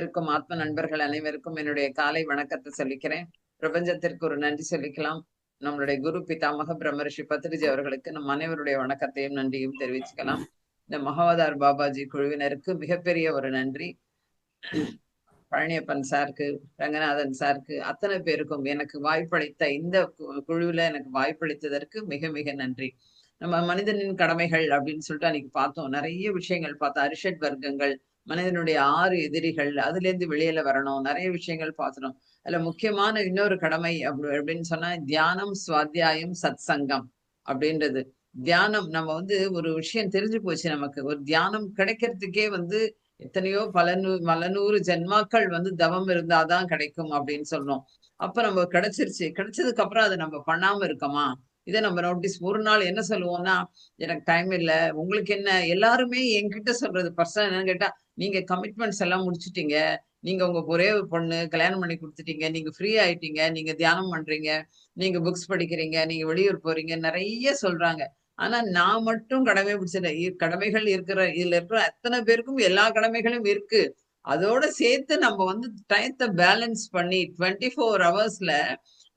இருக்கும் ஆத்ம நண்பர்கள் அனைவருக்கும் என்னுடைய காலை வணக்கத்தை சொல்லிக்கிறேன். பிரபஞ்சத்திற்கு ஒரு நன்றி சொல்லிக்கலாம். நம்மளுடைய குரு பிதாமக பிரம்மரிஷி பத்ரிஜி அவர்களுக்கு நம் அனைவருடைய வணக்கத்தையும் நன்றியும் தெரிவிச்சுக்கலாம். இந்த மகாவதார் பாபாஜி குழுவினருக்கு மிகப்பெரிய ஒரு நன்றி. பழனியப்பன் சாருக்கு, ரங்கநாதன் சாருக்கு, அத்தனை பேருக்கும் எனக்கு வாய்ப்பளித்த இந்த குழுவில் எனக்கு வாய்ப்பளித்ததற்கு மிக மிக நன்றி. நம்ம மனிதனின் கடமைகள் அப்படின்னு சொல்லிட்டு அன்னைக்கு பார்த்தோம். நிறைய விஷயங்கள் பார்த்தோம். அரிஷட் வர்க்கங்கள், மனிதனுடைய 6 எதிரிகள், அதுல இருந்து வெளியில வரணும், நிறைய விஷயங்கள் பார்த்தோம். அதுல முக்கியமான இன்னொரு கடமை அப்படின்னு சொன்னா தியானம், சுவாத்தியாயம், சத் சங்கம் அப்படின்றது. தியானம் நம்ம ஒரு விஷயம் தெரிஞ்சு போச்சு. நமக்கு ஒரு தியானம் கிடைக்கிறதுக்கே எத்தனையோ பல நூறு ஜென்மாக்கள் தவம் இருந்தாதான் கிடைக்கும் அப்படின்னு சொன்னோம். அப்ப நம்ம கிடைச்சிருச்சு. கிடைச்சதுக்கு அப்புறம் அதை நம்ம பண்ணாம இருக்கோமா? இதை நம்ம நோட்டீஸ் ஒரு நாள் என்ன சொல்லுவோம்னா, எனக்கு டைம் இல்ல, உங்களுக்கு என்ன? எல்லாருமே என்கிட்ட சொல்றது பர்சன் என்னன்னு கேட்டா, நீங்க கமிட்மெண்ட்ஸ் எல்லாம் முடிச்சுட்டீங்க, நீங்க உங்க ஒரே ஒரு பொண்ணு கல்யாணம் பண்ணி கொடுத்துட்டீங்க, நீங்க ஃப்ரீ ஆயிட்டீங்க, நீங்க தியானம் பண்றீங்க, நீங்க புக்ஸ் படிக்கிறீங்க, நீங்க வெளியூர் போறீங்க, நிறைய சொல்றாங்க. ஆனா நான் மட்டும் கடமை பிடிச்சிட்டேன். கடமைகள் இதுல இருக்கிற அத்தனை பேருக்கும் எல்லா கடமைகளும் இருக்கு. அதோட சேர்த்து நம்ம டயத்தை பேலன்ஸ் பண்ணி 24 ஹவர்ஸ்ல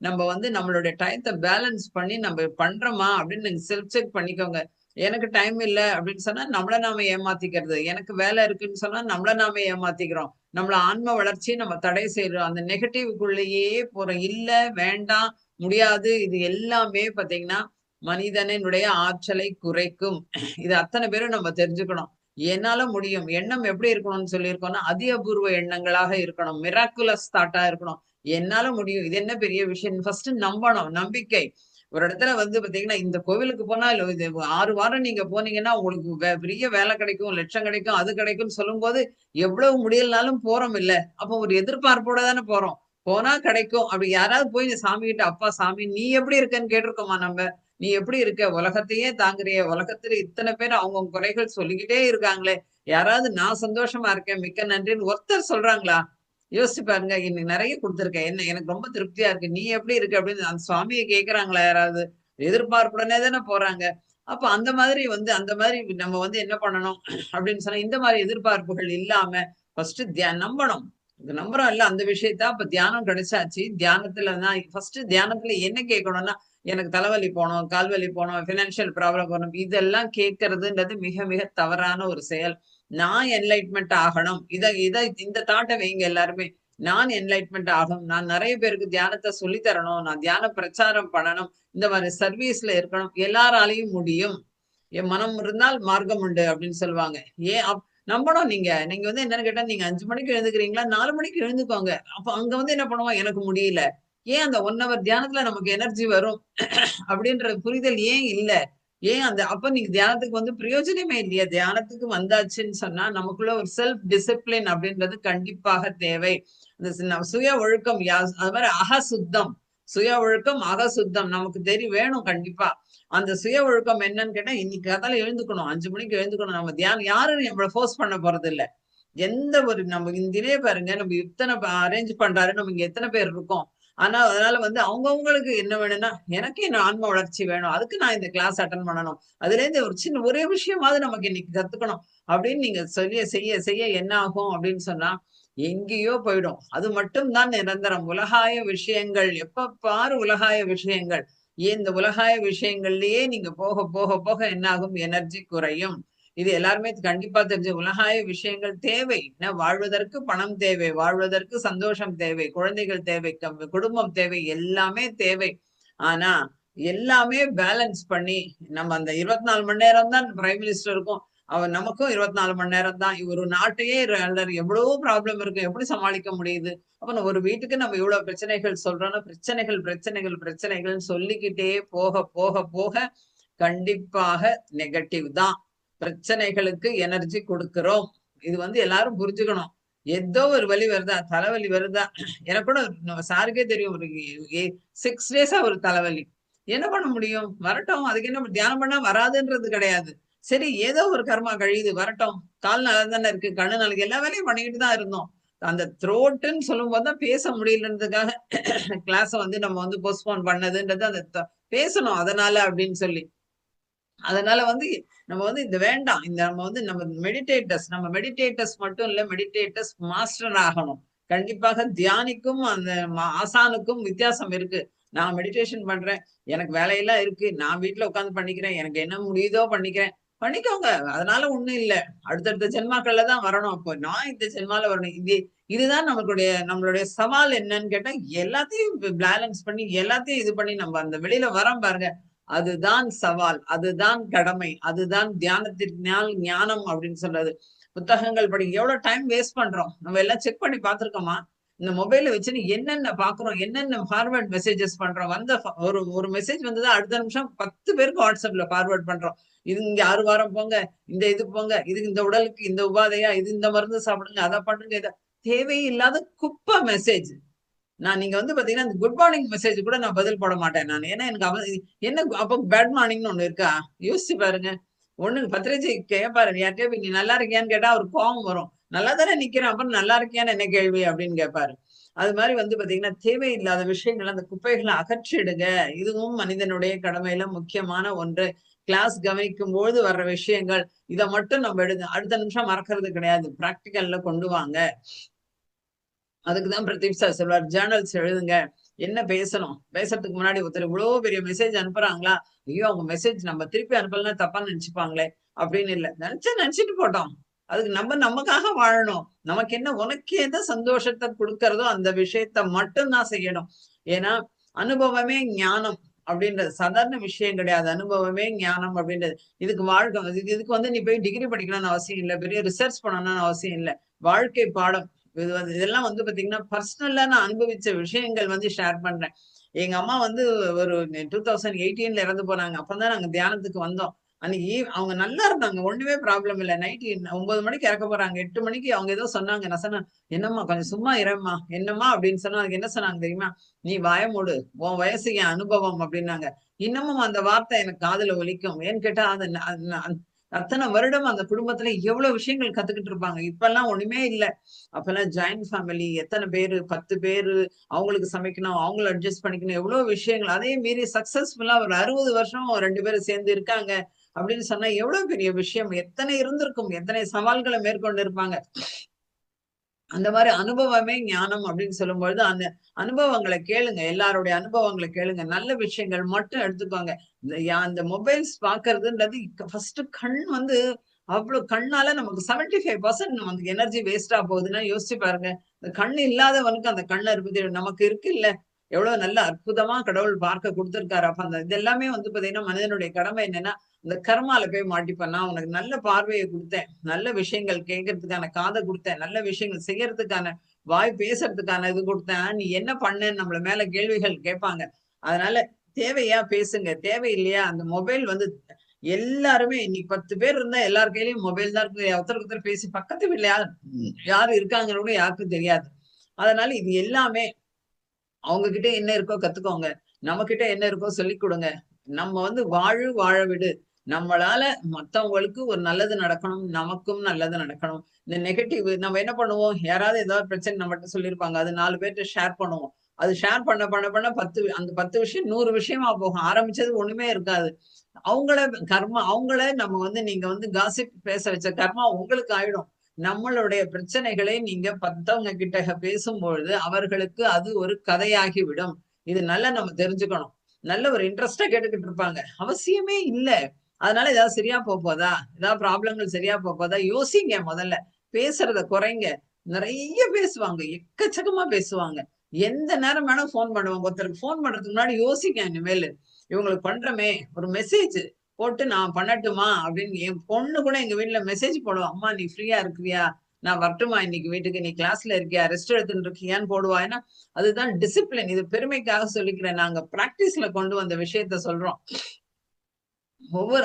நம்ம நம்மளுடைய டயத்தை பேலன்ஸ் பண்ணி நம்ம பண்றோமா அப்படின்னு நீங்க செல்ஃப் செக் பண்ணிக்கோங்க. எனக்கு டைம் இல்ல அப்படின்னு சொன்னா நம்மள நாம ஏமாத்திக்கிறது. எனக்கு வேலை இருக்குன்னு சொன்னா நம்மள நாம ஏமாத்திக்கிறோம். நம்மள ஆன்ம வளர்ச்சியை நம்ம தடை செய்யறோம். அந்த நெகட்டிவ்க்குள்ளேயே போறோம். இல்ல, வேண்டாம், முடியாது. இது எல்லாமே பாத்தீங்கன்னா மனிதனினுடைய ஆற்றலை குறைக்கும். இது அத்தனை பேரும் நம்ம தெரிஞ்சுக்கணும். என்னால முடியும். எண்ணம் எப்படி இருக்கணும்னு சொல்லியிருக்கோம்னா, அதி அபூர்வ எண்ணங்களாக இருக்கணும். மிராக்குலஸ் தாட்டா இருக்கணும். என்னால முடியும். இது என்ன பெரிய விஷயம்? ஃபர்ஸ்ட் நம்பணும். நம்பிக்கை. ஒரு இடத்துல பாத்தீங்கன்னா, இந்த கோவிலுக்கு போனா இது 6 வாரம் நீங்க போனீங்கன்னா உங்களுக்கு பெரிய வேலை கிடைக்கும், லட்சம் கிடைக்கும், அது கிடைக்கும்னு சொல்லும்போது எவ்வளவு முடியலனாலும் போறோம் இல்ல. அப்போ ஒரு எதிர்பார்ப்போட தானே போறோம். போனா கிடைக்கும். அப்படி யாராவது போய் சாமி கிட்ட, அப்பா சாமி நீ எப்படி இருக்கன்னு கேட்டிருக்கோமா நம்ம? நீ எப்படி இருக்க? உலகத்தையே தாங்குறிய? உலகத்துல இத்தனை பேர் அவங்கவுங்க குறைகள் சொல்லிக்கிட்டே இருக்காங்களே, யாராவது நான் சந்தோஷமா இருக்கேன், மிக்க நன்றின்னு ஒருத்தர் சொல்றாங்களா? யோசிச்சு பாருங்க. இன்னைக்கு நிறைய கொடுத்துருக்கேன். என்ன எனக்கு ரொம்ப திருப்தியா இருக்கு, நீ எப்படி இருக்கு அப்படின்னு அந்த சுவாமியை கேக்குறாங்களா யாராவது? எதிர்பார்ப்புடனே தானே போறாங்க. அப்ப அந்த மாதிரி அந்த மாதிரி நம்ம என்ன பண்ணணும் அப்படின்னு சொன்னா, இந்த மாதிரி எதிர்பார்ப்புகள் இல்லாம ஃபர்ஸ்ட் நம்பணும். நம்புறோம் இல்ல அந்த விஷயத்த. அப்ப தியானம் கிடைச்சாச்சு. தியானத்துல தான் ஃபர்ஸ்ட் தியானத்துல என்ன கேட்கணும்னா, எனக்கு தலைவலி போகணும், கால்வலி போகணும், பினான்சியல் ப்ராப்ளம் போகணும், இதெல்லாம் கேட்கறதுன்றது மிக மிக தவறான ஒரு செயல். நான் என்லைட்மெண்ட் ஆகணும். இந்த தாட்டை வைங்க எல்லாருமே. நான் என்லைட்மெண்ட் ஆகணும். நான் நிறைய பேருக்கு தியானத்தை சொல்லி தரணும். நான் தியான பிரச்சாரம் பண்ணணும். இந்த மாதிரி சர்வீஸ்ல இருக்கணும். எல்லாராலையும் முடியும். என் மனம் இருந்தால் மார்க்கம் உண்டு அப்படின்னு சொல்லுவாங்க. ஏன் நம்பணும். நீங்க நீங்க என்னன்னு கேட்டா, நீங்க 5 மணிக்கு எழுந்துக்கிறீங்களா? 4 மணிக்கு எழுந்துக்கோங்க. அப்ப அங்க என்ன பண்ணுவோம்? எனக்கு முடியல. ஏன் அந்த 1 ஹவர் தியானத்துல நமக்கு எனர்ஜி வரும் அப்படின்ற புரிதல் ஏன் இல்ல? ஏன் அப்ப நீங்க தியானத்துக்கு பிரயோஜனமே இல்லையா? தியானத்துக்கு வந்தாச்சுன்னு சொன்னா நமக்குள்ள ஒரு செல்ஃப் டிசிப்ளின் அப்படின்றது கண்டிப்பாக தேவை. அந்த சுய ஒழுக்கம், அது மாதிரி அகசுத்தம். சுய ஒழுக்கம், அகசுத்தம் நமக்கு வேணும் கண்டிப்பா. அந்த சுய ஒழுக்கம் என்னன்னு கேட்டா, இன்னைக்கு காத்தால எழுந்துக்கணும், 5 மணிக்கு எழுந்துக்கணும். நம்ம தியானம் யாரும் நம்மள ஃபோர்ஸ் பண்ண போறது இல்ல. எந்த ஒரு நம்ம இந்திலே பாருங்க, நம்ம இத்தனை அரேஞ்ச் பண்றாரு, நம்ம இங்க எத்தனை பேர் இருக்கோம். ஆனா அதனால அவங்கவுங்களுக்கு என்ன வேணும்னா, எனக்கு என்ன ஆன்ம வளர்ச்சி வேணும், அதுக்கு நான் இந்த கிளாஸ் அட்டன் பண்ணணும், அதுல இருந்து ஒரு சின்ன ஒரே விஷயமாவது நமக்கு இன்னைக்கு கத்துக்கணும் அப்படின்னு நீங்க செய்ய செய்ய என்ன ஆகும் அப்படின்னு சொன்னா, எங்கேயோ போயிடும். அது மட்டும் தான் நிரந்தரம். உலகாய விஷயங்கள், எப்ப பாரு உலகாய விஷயங்கள். ஏன் இந்த உலகாய விஷயங்கள்லயே நீங்க போக போக போக என்ன ஆகும்? எனர்ஜி குறையும். இது எல்லாருமே கண்டிப்பா தெரிஞ்ச உலகாய விஷயங்கள் தேவை. வாழ்வதற்கு பணம் தேவை, வாழ்வதற்கு சந்தோஷம் தேவை, குழந்தைகள் தேவை, குடும்பம் தேவை, எல்லாமே தேவை. ஆனா எல்லாமே பேலன்ஸ் பண்ணி நம்ம அந்த 24 மணி நேரம் தான் பிரைம் மினிஸ்டர் இருக்கும். அவர் நமக்கும் 24 மணி நேரம் தான். ஒரு நாட்டையே எவ்வளவோ ப்ராப்ளம் இருக்கு, எப்படி சமாளிக்க முடியுது? அப்ப ஒரு வீட்டுக்கு நம்ம இவ்வளவு பிரச்சனைகள் சொல்றோம்னா, பிரச்சனைகள் பிரச்சனைகள் பிரச்சனைகள் சொல்லிக்கிட்டே போக போக போக கண்டிப்பாக நெகட்டிவ் தான். பிரச்சனைகளுக்கு எனர்ஜி கொடுக்கிறோம். இது எல்லாரும் புரிஞ்சுக்கணும். ஏதோ ஒரு வலி வருதா, தலைவலி வருதா? எனக்கு கூட சாருக்கே தெரியும். ஒரு 6 டேஸா ஒரு தலைவலி. என்ன பண்ண முடியும்? வரட்டும். அதுக்கு என்ன தியானம் பண்ணா வராதுன்றது கிடையாது. சரி, ஏதோ ஒரு கர்மா கழியுது, வரட்டும். கால் நல்லா தானே இருக்கு, கண்ணு நாளைக்கு எல்லா வேலையும் பண்ணிக்கிட்டு தான் இருந்தோம். அந்த த்ரோட்டுன்னு சொல்லும் போதுதான் பேச முடியலன்றதுக்காக கிளாஸ நம்ம போஸ்ட்போன் பண்ணதுன்றது அந்த பேசணும் அதனால அப்படின்னு சொல்லி. அதனால வந்து நம்ம வந்து இது வேண்டாம். நம்ம மெடிடேட்டர்ஸ் மட்டும் இல்ல, மெடிடேட்டர்ஸ் மாஸ்டர் ஆகணும். கண்டிப்பாக தியானிக்கும் அந்த ஆசானுக்கும் வித்தியாசம் இருக்கு. நான் மெடிடேஷன் பண்றேன். எனக்கு வேலையெல்லாம் இருக்கு. நான் வீட்ல உட்கார்ந்து பண்ணிக்கிறேன். எனக்கு என்ன முடியுதோ பண்ணிக்கிறேன். பண்ணிக்கோங்க. அதனால ஒண்ணும் இல்ல. அடுத்தடுத்த ஜென்மாக்கள்ல தான் வரணும். அப்போ நான் இந்த ஜென்மால வரணும். இதுதான் நம்மளுடைய சவால் என்னன்னு கேட்டா, எல்லாத்தையும் பேலன்ஸ் பண்ணி, எல்லாத்தையும் இது பண்ணி நம்ம அந்த வெளியில வரோம் பாருங்க. அதுதான் சவால், அதுதான் கடமை, அதுதான் தியானத்தினால் ஞானம் அப்படின்னு சொல்றது. புத்தகங்கள் படி எவ்வளவு டைம் வேஸ்ட் பண்றோம். நம்ம எல்லாம் செக் பண்ணி பார்த்திருக்கோமா? இந்த மொபைல வச்சுன்னு என்னென்ன பாக்குறோம், என்னென்ன ஃபார்வர்ட் மெசேஜஸ் பண்றோம். ஒரு ஒரு மெசேஜ் வந்ததா அடுத்த நிமிஷம் 10 பேருக்கு வாட்ஸ்அப்ல ஃபார்வர்ட் பண்றோம். இது இங்க 6 வாரம் போங்க, இந்த இது போங்க, இது இந்த உடலுக்கு இந்த உபாதையா, இது இந்த மருந்து சாப்பிடுங்க, அதை பண்ணுங்க, இதை தேவையில்லாத குப்பை மெசேஜ். நீங்க வந்து பாத்தீங்கன்னா, இந்த குட் மார்னிங் மெசேஜ் கூட நான் பதில் போட மாட்டேன் நான். ஏன்னா எனக்கு என்ன அப்ப பேட் மார்னிங்னு ஒண்ணு இருக்கா? யோசிச்சு பாருங்க. ஒண்ணு பத்திரிஜி கேட்பாரு, யார்கிட்டயோ போய் நீ நல்லா இருக்கியான்னு கேட்டா அவருக்கு கோவம் வரும். நல்லா தானே நிக்கிறேன், அப்புறம் நல்லா இருக்கியான்னு என்ன கேள்வி அப்படின்னு கேட்பாரு. அது மாதிரி வந்து பாத்தீங்கன்னா, தேவையில்லாத விஷயங்கள் அந்த குப்பைகளை அகற்றிடுங்க. இதுவும் மனிதனுடைய கடமையில முக்கியமான ஒன்று. கிளாஸ் கவனிக்கும் பொழுது வர்ற விஷயங்கள், இதை மட்டும் நம்ம அடுத்த நிமிஷம் மறக்கிறது கிடையாது. பிராக்டிகல்ல கொண்டு வாங்க. அதுக்குதான் பிரதீப் சார் சொல்வார், ஜேர்னல்ஸ் எழுதுங்க. என்ன பேசணும், பேசுறதுக்கு முன்னாடி ஒருத்தர் இவ்வளவு பெரிய மெசேஜ் அனுப்புறாங்களா, ஐயோ அவங்க மெசேஜ் நம்ம திருப்பி அனுப்பலன்னா தப்பா நினைச்சுப்பாங்களே அப்படின்னு இல்ல. நினைச்சிட்டு போட்டோம். அதுக்கு நமக்காக வாழணும். நமக்கு என்ன, உனக்கு எந்த சந்தோஷத்தை கொடுக்கறதோ அந்த விஷயத்த மட்டும் தான் செய்யணும். ஏன்னா அனுபவமே ஞானம் அப்படின்றது சாதாரண விஷயம் கிடையாது. அனுபவமே ஞானம் அப்படின்றது. இதுக்கு வந்து நீ போய் டிகிரி படிக்கணும்னு அவசியம் இல்லை, பெரிய ரிசர்ச் பண்ணணும்னு அவசியம் இல்லை. வாழ்க்கை பாடம் இதெல்லாம் வந்து பாத்தீங்கன்னா பர்சனலா நான் அனுபவிச்ச விஷயங்கள் வந்து ஷேர் பண்றேன். எங்க அம்மா வந்து ஒரு 2018ல இறந்து போனாங்க. அப்பதான் நாங்க தியானத்துக்கு வந்தோம். அன்னைக்கு அவங்க நல்லா இருந்தாங்க, ஒண்ணுமே ப்ராப்ளம் இல்ல. நைட்டு 9 மணிக்கு இறக்க போறாங்க. 8 மணிக்கு அவங்க ஏதோ சொன்னாங்க. நான் சொன்னேன், என்னம்மா கொஞ்சம் சும்மா இரும்மா, என்னம்மா அப்படின்னு சொன்னா அதுக்கு என்ன சொன்னாங்க தெரியுமா? நீ வாய மூடு, உன் வயசு என் அனுபவம் அப்படின்னாங்க. இன்னமும் அந்த வார்த்தை எனக்கு காதுல ஒலிக்கும். ஏன்னு கேட்டா அத்தனை வருடம் அந்த குடும்பத்துல எவ்வளவு விஷயங்கள் கத்துக்கிட்டு இருப்பாங்க. இப்பெல்லாம் ஒண்ணுமே இல்ல. அப்பெல்லாம் ஜாயிண்ட் ஃபேமிலி, எத்தனை பேரு, 10 பேரு, அவங்களுக்கு சமைக்கணும், அவங்கள அட்ஜஸ்ட் பண்ணிக்கணும், எவ்வளவு விஷயங்கள். அதே மீறி சக்சஸ்ஃபுல்லா ஒரு 60 வருஷம் 2 பேரும் சேர்ந்து இருக்காங்க அப்படின்னு சொன்னா எவ்வளவு பெரிய விஷயம். எத்தனை இருந்திருக்கும், எத்தனை சவால்களை மேற்கொண்டு இருப்பாங்க. அந்த மாதிரி அனுபவமே ஞானம் அப்படின்னு சொல்லும்பொழுது அந்த அனுபவங்களை கேளுங்க. எல்லாருடைய அனுபவங்களை கேளுங்க. நல்ல விஷயங்கள் மட்டும் எடுத்துக்கோங்க. இந்த மொபைல்ஸ் பாக்குறதுன்றது ஃபர்ஸ்ட் கண் வந்து அவ்வளவு கண்ணால நமக்கு 75% நமக்கு எனர்ஜி வேஸ்டா போகுதுன்னா யோசிச்சு பாருங்க. இந்த கண் இல்லாதவனுக்கு அந்த கண்ணை இருப்பது நமக்கு இருக்கு இல்ல, எவ்வளவு நல்ல அற்புதமா கடவுள் பார்க்க கொடுத்திருக்காரு. அப்ப அந்த இது எல்லாமே வந்து பாத்தீங்கன்னா மனிதனுடைய கடமை என்னன்னா, இந்த கர்மால போய் மாட்டிப்பேன்னா உனக்கு நல்ல பார்வையை கொடுத்தேன், நல்ல விஷயங்கள் கேட்கறதுக்கான காதை கொடுத்தேன், நல்ல விஷயங்கள் செய்யறதுக்கான வாய் பேசுறதுக்கான இது கொடுத்தேன், நீ என்ன பண்ணேன்னு நம்மள மேல கேள்விகள் கேட்பாங்க. அதனால தேவையா பேசுங்க, தேவையில்லையா அந்த மொபைல் வந்து எல்லாருமே இன்னைக்கு 10 பேர் இருந்தா எல்லார் கையிலயும் மொபைல் தான் இருக்கு. ஒருத்தருக்கு ஒருத்தர் பேசி பக்கத்து வீட்டுல யாரு இருக்காங்கன்னு கூட யாருக்கும் தெரியாது. அதனால இது எல்லாமே அவங்க கிட்ட என்ன இருக்கோ கத்துக்கோங்க. நம்ம கிட்ட என்ன இருக்கோ சொல்லிக் கொடுங்க. நம்ம வந்து வாழ விடு. நம்மளால மத்தவங்களுக்கு ஒரு நல்லது நடக்கணும், நமக்கும் நல்லது நடக்கணும். இந்த நெகட்டிவ் நம்ம என்ன பண்ணுவோம், யாராவது ஏதாவது பிரச்சனை நம்மகிட்ட சொல்லியிருப்பாங்க, அது 4 பேர்ட்ட ஷேர் பண்ணுவோம். அது ஷேர் பண்ண 10 விஷயம் 100 விஷயமா போகும். ஆரம்பிச்சது ஒண்ணுமே இருக்காது. அவங்கள நம்ம வந்து நீங்க வந்து காசிப் பேச வச்ச கர்மா உங்களுக்கு ஆயிடும். நம்மளுடைய பிரச்சனைகளை நீங்க மத்தவங்க கிட்ட பேசும்பொழுது அவர்களுக்கு அது ஒரு கதையாகி விடும். இது நல்லா நம்ம தெரிஞ்சுக்கணும். நல்ல ஒரு இன்ட்ரெஸ்டா கேட்டுக்கிட்டு இருப்பாங்க. அவசியமே இல்ல. அதனால ஏதாவது சரியா போதா, ஏதாவது ப்ராப்ளங்கள் சரியா போதா, யோசிங்க முதல்ல. பேசுறத குறைங்க. நிறைய பேசுவாங்க, எக்கச்சக்கமா பேசுவாங்க. எந்த நேரம் வேணா போன் பண்ணுவாங்க. ஒருத்தருக்கு போன் பண்றதுக்கு முன்னாடி யோசிங்க. இனிமேல் இவங்களுக்கு பண்றமே ஒரு மெசேஜ் போட்டு நான் பண்ணட்டுமா அப்படின்னு. என் பொண்ணு கூட எங்க வீட்டுல மெசேஜ் போடுவா, அம்மா நீ ஃப்ரீயா இருக்கிறியா, நான் வரட்டுமா இன்னைக்கு வீட்டுக்கு, நீ கிளாஸ்ல இருக்கியா, ரெஸ்ட் எடுத்துட்டு இருக்கியான்னு போடுவா. ஏன்னா அதுதான் டிசிப்ளின். இது பெருமைக்காக சொல்லிக்கிறேன். நாங்க பிராக்டிஸ்ல கொண்டு வந்த விஷயத்த சொல்றோம்.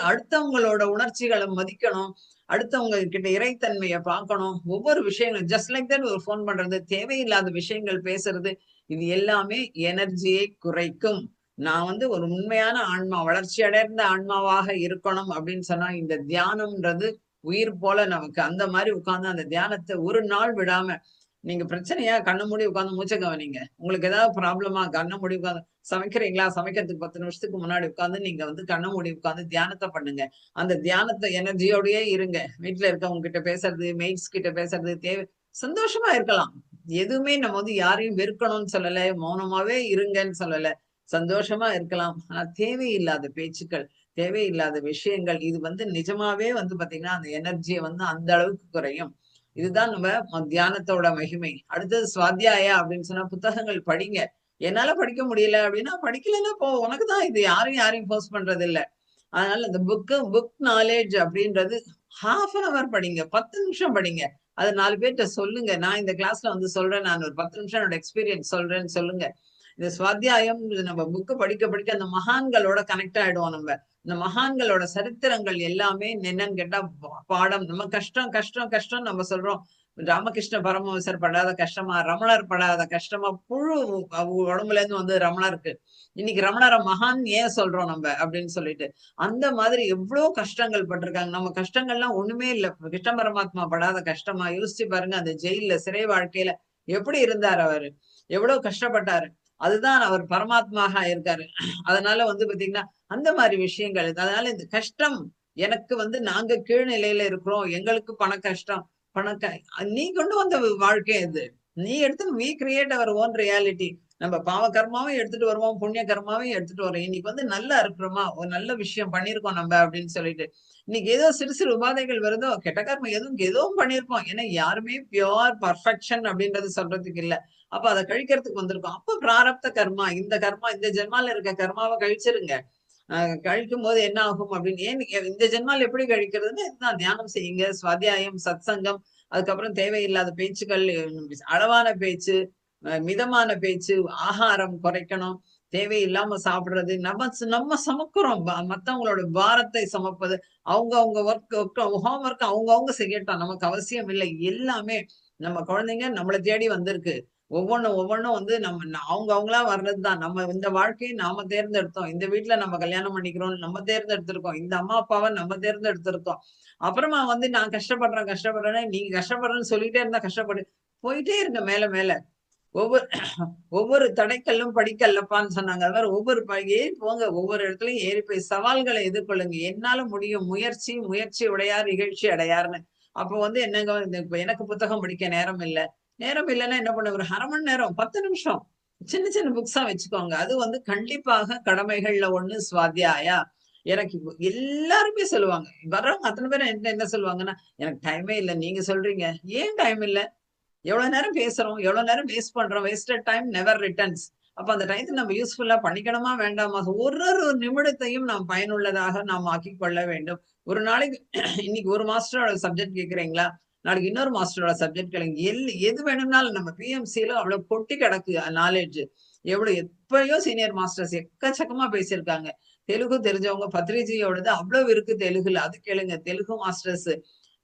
அடுத்தவங்களோட உணர்ச்சிகளை மதிக்கணும், அடுத்தவங்க கிட்ட இறைத்தன்மையை பார்க்கணும். ஒவ்வொரு விஷயங்களும் ஜஸ்ட் லைக் தட் ஒரு போன் பண்றது, தேவையில்லாத விஷயங்கள் பேசுறது, இது எல்லாமே எனர்ஜியை குறைக்கும். நான் வந்து ஒரு உண்மையான ஆன்மா, வளர்ச்சி அடைந்த ஆன்மாவாக இருக்கணும் அப்படின்னு சொன்னா இந்த தியானம்ன்றது உயிர் போல நமக்கு. அந்த மாதிரி உட்கார்ந்து அந்த தியானத்தை ஒரு நாள் விடாம நீங்க பிரச்சனையா கண்ண மூடி உட்கார்ந்து மூச்ச கவனிங்க. உங்களுக்கு ஏதாவது ப்ராப்ளமா கண்ண மூடி உட்கார்ந்து சமைக்கிறீங்களா? சமைக்கிறதுக்கு 10 நிமிஷத்துக்கு முன்னாடி உட்கார்ந்து நீங்க வந்து கண்ண மூடி உட்கார்ந்து தியானத்த பண்ணுங்க. அந்த தியானத்த எனர்ஜியோடயே இருங்க. வீட்ல இருக்கவங்க கிட்ட பேசுறது, மெய்ட்ஸ் கிட்ட பேசுறது சந்தோஷமா இருக்கலாம். எதுவுமே நம்ம வந்து யாரையும் வெறுக்கணும்னு சொல்லல. மௌனமாவே இருங்கன்னு சொல்லல. சந்தோஷமா இருக்கலாம். ஆனா தேவையில்லாத பேச்சுக்கள், தேவையில்லாத விஷயங்கள் இது வந்து நிஜமாவே வந்து பாத்தீங்கன்னா, அந்த எனர்ஜிய வந்து அந்த அளவுக்கு குறையும். இதுதான் நம்ம தியானத்தோட மகிமை. அடுத்தது ஸ்வாத்தியாயா அப்படின்னு சொன்னா புத்தகங்கள் படிங்க. என்னால படிக்க முடியல அப்படின்னா, படிக்கலன்னா போ. உனக்கு தான் இது. யாரும் யாரையும் ஃபோர்ஸ் பண்றது இல்ல. அதனால இந்த புக் நாலேட்ஜ் அப்படின்றது 1/2 அன் ஹவர் படிங்க. 10 நிமிஷம் படிங்க. அத 4 பேர்ட்ட சொல்லுங்க. நான் இந்த கிளாஸ்ல வந்து சொல்றேன். நான் ஒரு 10 நிமிஷம் என்னோட எக்ஸ்பீரியன்ஸ் சொல்றேன்னு சொல்லுங்க. இந்த ஸ்வாத்தியாயம் நம்ம புக் படிக்க படிக்க அந்த மகான்களோட கனெக்ட் ஆயிடுவோம் நம்ம. இந்த மகான்களோட சரித்திரங்கள் எல்லாமே என்னன்னு கேட்டா பாடம். நம்ம கஷ்டம் கஷ்டம் கஷ்டம் நம்ம சொல்றோம். ராமகிருஷ்ண பரமஹம்சர் படாத கஷ்டமா, ரமணர் படாத கஷ்டமா, புழு உடம்புல இருந்து வந்து ரமணருக்கு. இன்னைக்கு ரமணரை மகான் ஏன் சொல்றோம் நம்ம அப்படின்னு சொல்லிட்டு. அந்த மாதிரி எவ்வளவு கஷ்டங்கள் பட்டிருக்காங்க. நம்ம கஷ்டங்கள்லாம் ஒண்ணுமே இல்ல. கிருஷ்ண பரமாத்மா படாத கஷ்டமா யோசிச்சு பாருங்க. அந்த ஜெயில்ல சிறை வாழ்க்கையில எப்படி இருந்தார் அவரு? எவ்வளவு கஷ்டப்பட்டாரு. அதுதான் அவர் பரமாத்மாக இருக்காரு. அதனால வந்து பாத்தீங்கன்னா, அந்த மாதிரி விஷயங்கள். அதனால இந்த கஷ்டம் எனக்கு வந்து நாங்க கீழ்நிலையில இருக்கிறோம். எங்களுக்கு பண கஷ்டம். பணக்க நீ கொண்டு வந்த வாழ்க்கை இது. நீ எடுத்து we create our own reality. நம்ம பாவ கர்மாவும் எடுத்துட்டு வருவோம், புண்ணிய கர்மாவையும் எடுத்துட்டு வரோம். இன்னைக்கு வந்து நல்லா இருக்கிறோமா, ஒரு நல்ல விஷயம் பண்ணியிருக்கோம் நம்ம அப்படின்னு சொல்லிட்டு. இன்னைக்கு ஏதோ சிறு சிறு உபாதைகள் வருதோ, கெட்ட கர்மம் எதுவும் பண்ணியிருப்போம். ஏன்னா யாருமே பியூர் பர்ஃபெக்ஷன் அப்படின்றது சொல்றதுக்கு இல்ல. அப்ப அத கழிக்கிறதுக்கு வந்திருக்கோம். அப்ப பிராரப்த கர்மா, இந்த கர்மா இந்த ஜென்மால இருக்க கர்மாவ கழிச்சிருங்க. கழிக்கும்போது என்ன ஆகும் அப்படின்னு இந்த ஜென்மால எப்படி கழிக்கிறதுன்னு இதுதான் தியானம் செய்யுங்க, சுவாத்தியாயம், சத்சங்கம், அதுக்கப்புறம் தேவையில்லாத பேச்சுக்கள், அளவான பேச்சு, மிதமான பேச்சு, ஆகாரம் குறைக்கணும், தேவையில்லாம சாப்பிடுறது, நம்ம சமக்கிறோம். மத்தவங்களோட பாரத்தை சமப்பது, அவங்க ஹோம் ஒர்க் அவங்கவங்க செய்யட்டும். நமக்கு அவசியம் இல்லை. எல்லாமே நம்ம குழந்தைங்க நம்மளை தேடி வந்திருக்கு. ஒவ்வொன்னும் வந்து அவங்க அவங்களா வர்றதுதான். நம்ம இந்த வாழ்க்கையை நாம தேர்ந்தெடுத்தோம். இந்த வீட்ல நம்ம கல்யாணம் பண்ணிக்கிறோம். நம்ம தேர்ந்தெடுத்திருக்கோம். இந்த அம்மா, அப்பாவ நம்ம தேர்ந்தெடுத்திருக்கோம். அப்புறமா வந்து நான் கஷ்டப்படுறேன்னு நீங்க கஷ்டப்படுறேன்னு சொல்லிட்டே இருந்தா கஷ்டப்படு. போயிட்டே இருங்க மேல மேல. ஒவ்வொரு ஒவ்வொரு தடைக்கல்லும் படிக்கல்லப்பான்னு சொன்னாங்க. அது மாரி ஏறி போங்க. ஒவ்வொரு இடத்துலயும் ஏறி போய் சவால்களை எதிர்கொள்ளுங்க. என்னால முடியும். முயற்சி உடையார் இகழ்ச்சி அடையார்ன்னு. அப்போ வந்து என்னங்க இப்ப எனக்கு புத்தகம் படிக்க நேரம் இல்ல. நேரம் இல்லன்னா என்ன பண்ண ஒரு 1/2 மணி நேரம், 10 நிமிஷம். சின்ன சின்ன புக்ஸா வச்சுக்கோங்க. அது வந்து கண்டிப்பாக கடமைகள்ல ஒண்ணு ஸ்வாத்தியாயா. எனக்கு இப்போ எல்லாருமே சொல்லுவாங்க. வர்றவங்க அத்தன பேரும் என்ட்ட என்ன சொல்லுவாங்கன்னா, "எனக்கு டைமே இல்ல. நீங்க சொல்றீங்க." ஏன் டைம் இல்ல? எவ்வளவு நேரம் பேசுறோம்? எவ்வளவு நேரம் வேஸ்ட் பண்றோம்? Wasted time never returns. அப்ப அந்த டயத்த நம்ம யூஸ்ஃபுல்லா பண்ணிக்கணுமா? வேண்டாமா? ஒரு ஒரு நிமிடத்தையும் நாம் பயனுள்ளதாக நாம் ஆக்கிக் கொள்ள வேண்டும். ஒரு நாளைக்கு இன்னைக்கு ஒரு மாஸ்டரோட சப்ஜெக்ட் கேட்கிறீங்களா? நாளைக்கு இன்னொரு மாஸ்டரோட சப்ஜெக்ட் கேளுங்க. எது வேணும்னாலும் நம்ம பிஎம்சில அவ்வளவு கொட்டி கிடக்கு நாலேட்ஜ். எப்பயோ சீனியர் மாஸ்டர்ஸ் எக்கச்சக்கமா பேசியிருக்காங்க. தெலுங்கு தெரிஞ்சவங்க பத்ரிஜியோடது அவ்வளவு இருக்கு தெலுங்குல. அது கேளுங்க. தெலுங்கு மாஸ்டர்ஸ்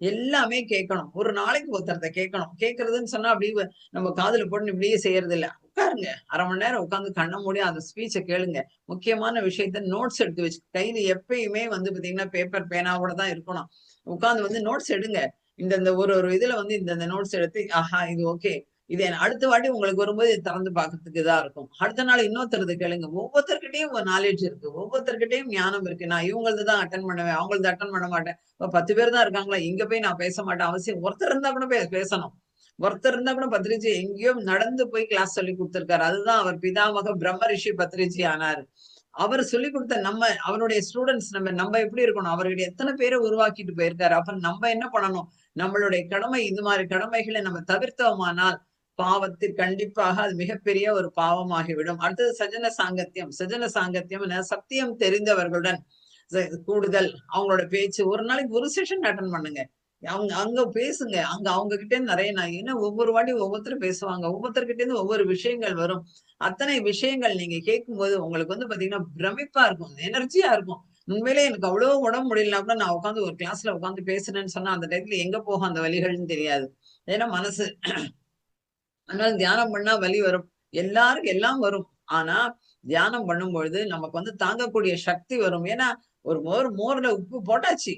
எல்லாமே கேட்கணும். ஒரு நாளைக்கு ஒருத்தர்ட்ட கேட்கணும். கேட்கறதுன்னு சொன்னா அப்படியே நம்ம காதுல போட்டுன்னு இப்படியே செய்யறது இல்ல. உட்காருங்க. 1/2 மணி நேரம் உட்கார்ந்து கண்ண மூடி அந்த ஸ்பீச்ச கேளுங்க. முக்கியமான விஷயத்த நோட்ஸ் எடுத்து வச்சு கையில எப்பயுமே வந்து பார்த்தீங்கன்னா, பேப்பர் பேனாவோட தான் இருக்கணும். உட்கார்ந்து வந்து நோட்ஸ் எடுங்க. இந்த ஒரு ஒரு இதுல வந்து இந்த நோட்ஸ் எடுத்து, ஆஹா இது ஓகே. இது அடுத்த வாட்டி உங்களுக்கு வரும்போது இத திறந்து பார்க்கறதுக்கு இதா இருக்கும். அடுத்த நாள் இன்னொருத்தரது கேளுங்க. ஒவ்வொருத்தர்கிட்டயும் ஒரு நாலேட்ஜ் இருக்கு. ஒவ்வொருத்தர்கிட்டயும் ஞானம் இருக்கு. நான் இவங்களது தான் அட்டெண்ட் பண்ணுவேன். அவங்களது அட்டெண்ட் பண்ண மாட்டேன். இப்ப 10 பேர் தான் இருக்காங்களா, இங்க போய் நான் பேச மாட்டேன். அவசியம் ஒருத்தர் இருந்தா கூட பேசணும். ஒருத்தர் இருந்தா கூட பத்ரிஜி எங்கேயோ நடந்து போய் கிளாஸ் சொல்லி குடுத்திருக்காரு. அதுதான் அவர் பிதாமக பிரம்ம ரிஷி பத்ரிஜி ஆனாரு. அவர் சொல்லிக் கொடுத்த அவருடைய ஸ்டூடண்ட்ஸ் நம்ம எப்படி இருக்கணும்? அவருடைய எத்தன பேர உருவாக்கிட்டு போயிருக்காரு. அப்புறம் நம்ம என்ன பண்ணணும்? நம்மளுடைய கடமை இது மாரி கடமைகளை நம்ம தவிர்த்தோமானால், பாவத்தில் கண்டிப்பாக அது மிகப்பெரிய ஒரு பாவமாகிவிடும். அடுத்தது சஜன சாங்கத்தியம். சஜன சாங்கத்தியம்னா சத்தியம் தெரிந்தவர்களுடன் கூடுதல். அவங்களோட பேச்சு ஒரு நாளைக்கு ஒரு செஷன் அட்டெண்ட் பண்ணுங்க. அவங்க அங்க பேசுங்க. அங்க அவங்க கிட்ட இருந்து நிறைய ஏன்னா ஒவ்வொரு வாட்டி ஒவ்வொருத்தரும் பேசுவாங்க. ஒவ்வொருத்தர்கிட்ட இருந்து ஒவ்வொரு விஷயங்கள் வரும். அத்தனை விஷயங்கள் நீங்க கேட்கும்போது உங்களுக்கு வந்து பாத்தீங்கன்னா பிரமிப்பா இருக்கும். எனர்ஜியா இருக்கும். உண்மையிலே எனக்கு அவ்வளவு உடம்பு முடியலனா கூட நான் உட்கார்ந்து ஒரு கிளாஸ்ல உட்கார்ந்து பேசுறேன்னு சொன்னா அந்த டயத்துல எங்க போகும் அந்த வலிகள்னு தெரியாது. ஏன்னா மனசு அதனால தியானம் பண்ணா வலி வரும். எல்லாருக்கும் எல்லாம் வரும். ஆனா, தியானம் பண்ணும்பொழுது நமக்கு வந்து தாங்கக்கூடிய சக்தி வரும். ஏன்னா, ஒரு மோர்ல உப்பு போட்டாச்சு.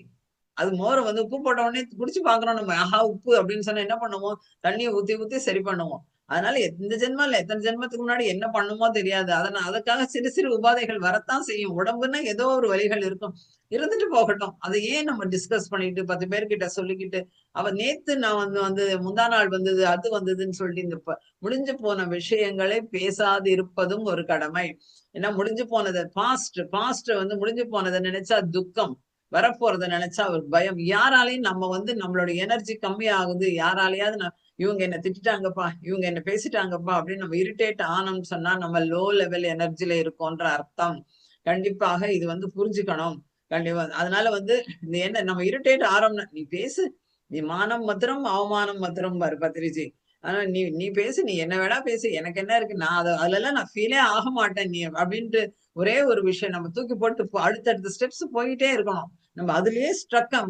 அது மோர வந்து உப்பு போட்ட உடனே குடிச்சு பாக்குறோம் நம்ம. ஆஹா உப்பு அப்படின்னு சொன்னா என்ன பண்ணுவோம்? தண்ணிய ஊத்தி ஊத்தி சரி பண்ணுவோம். அதனால இந்த ஜென்மம் இல்ல, எத்தன ஜென்மத்துக்கு முன்னாடி என்ன பண்ணுமோ தெரியாது. அதுக்காக சிறு சிறு உபாதைகள் வரத்தான் செய்யும். உடம்புன்னா ஏதோ ஒரு வலிகள் இருக்கும். இருந்துட்டு போகட்டும். அதை ஏன் நம்ம டிஸ்கஸ் பண்ணிட்டு 10 பேர்கிட்ட சொல்லிக்கிட்டு, நேத்து நான் வந்து வந்து முந்தா நாள் வந்தது, அது வந்ததுன்னு சொல்லிட்டு இந்த முடிஞ்சு போன விஷயங்களை பேசாது இருப்பதும் ஒரு கடமை. ஏன்னா முடிஞ்சு போனத பாஸ்ட் வந்து முடிஞ்சு போனத நினைச்சா துக்கம். வரப்போறத நினைச்சா ஒரு பயம். யாராலையும் நம்ம வந்து நம்மளோட எனர்ஜி கம்மி ஆகுது. யாராலயாவது இவங்க என்ன திட்டிட்டாங்கப்பா, இவங்க என்ன பேசிட்டாங்கப்பா அப்படின்னு நம்ம இரிட்டேட் ஆனோம்னு சொன்னா நம்ம லோ லெவல் எனர்ஜில இருக்கோன்ற அர்த்தம். கண்டிப்பாக இது வந்து புரிஞ்சுக்கணும். கண்டிப்பா. அதனால வந்து இந்த என்ன நம்ம இரிட்டேட் ஆறோம்னா, நீ பேசு. நீ மானம் மதுரம், அவமானம் மதுரம் பாரு பத்ரிஜி. ஆனா நீ நீ பேசு, நீ என்ன வேணா பேசு. எனக்கு என்ன இருக்கு? நான் அதுலலாம் நான் ஃபீலே ஆக மாட்டேன் நீ அப்படின்ட்டு ஒரே ஒரு விஷயம் நம்ம தூக்கி போட்டு அடுத்தடுத்த ஸ்டெப்ஸ் போயிட்டே இருக்கணும். நம்ம அதுலயே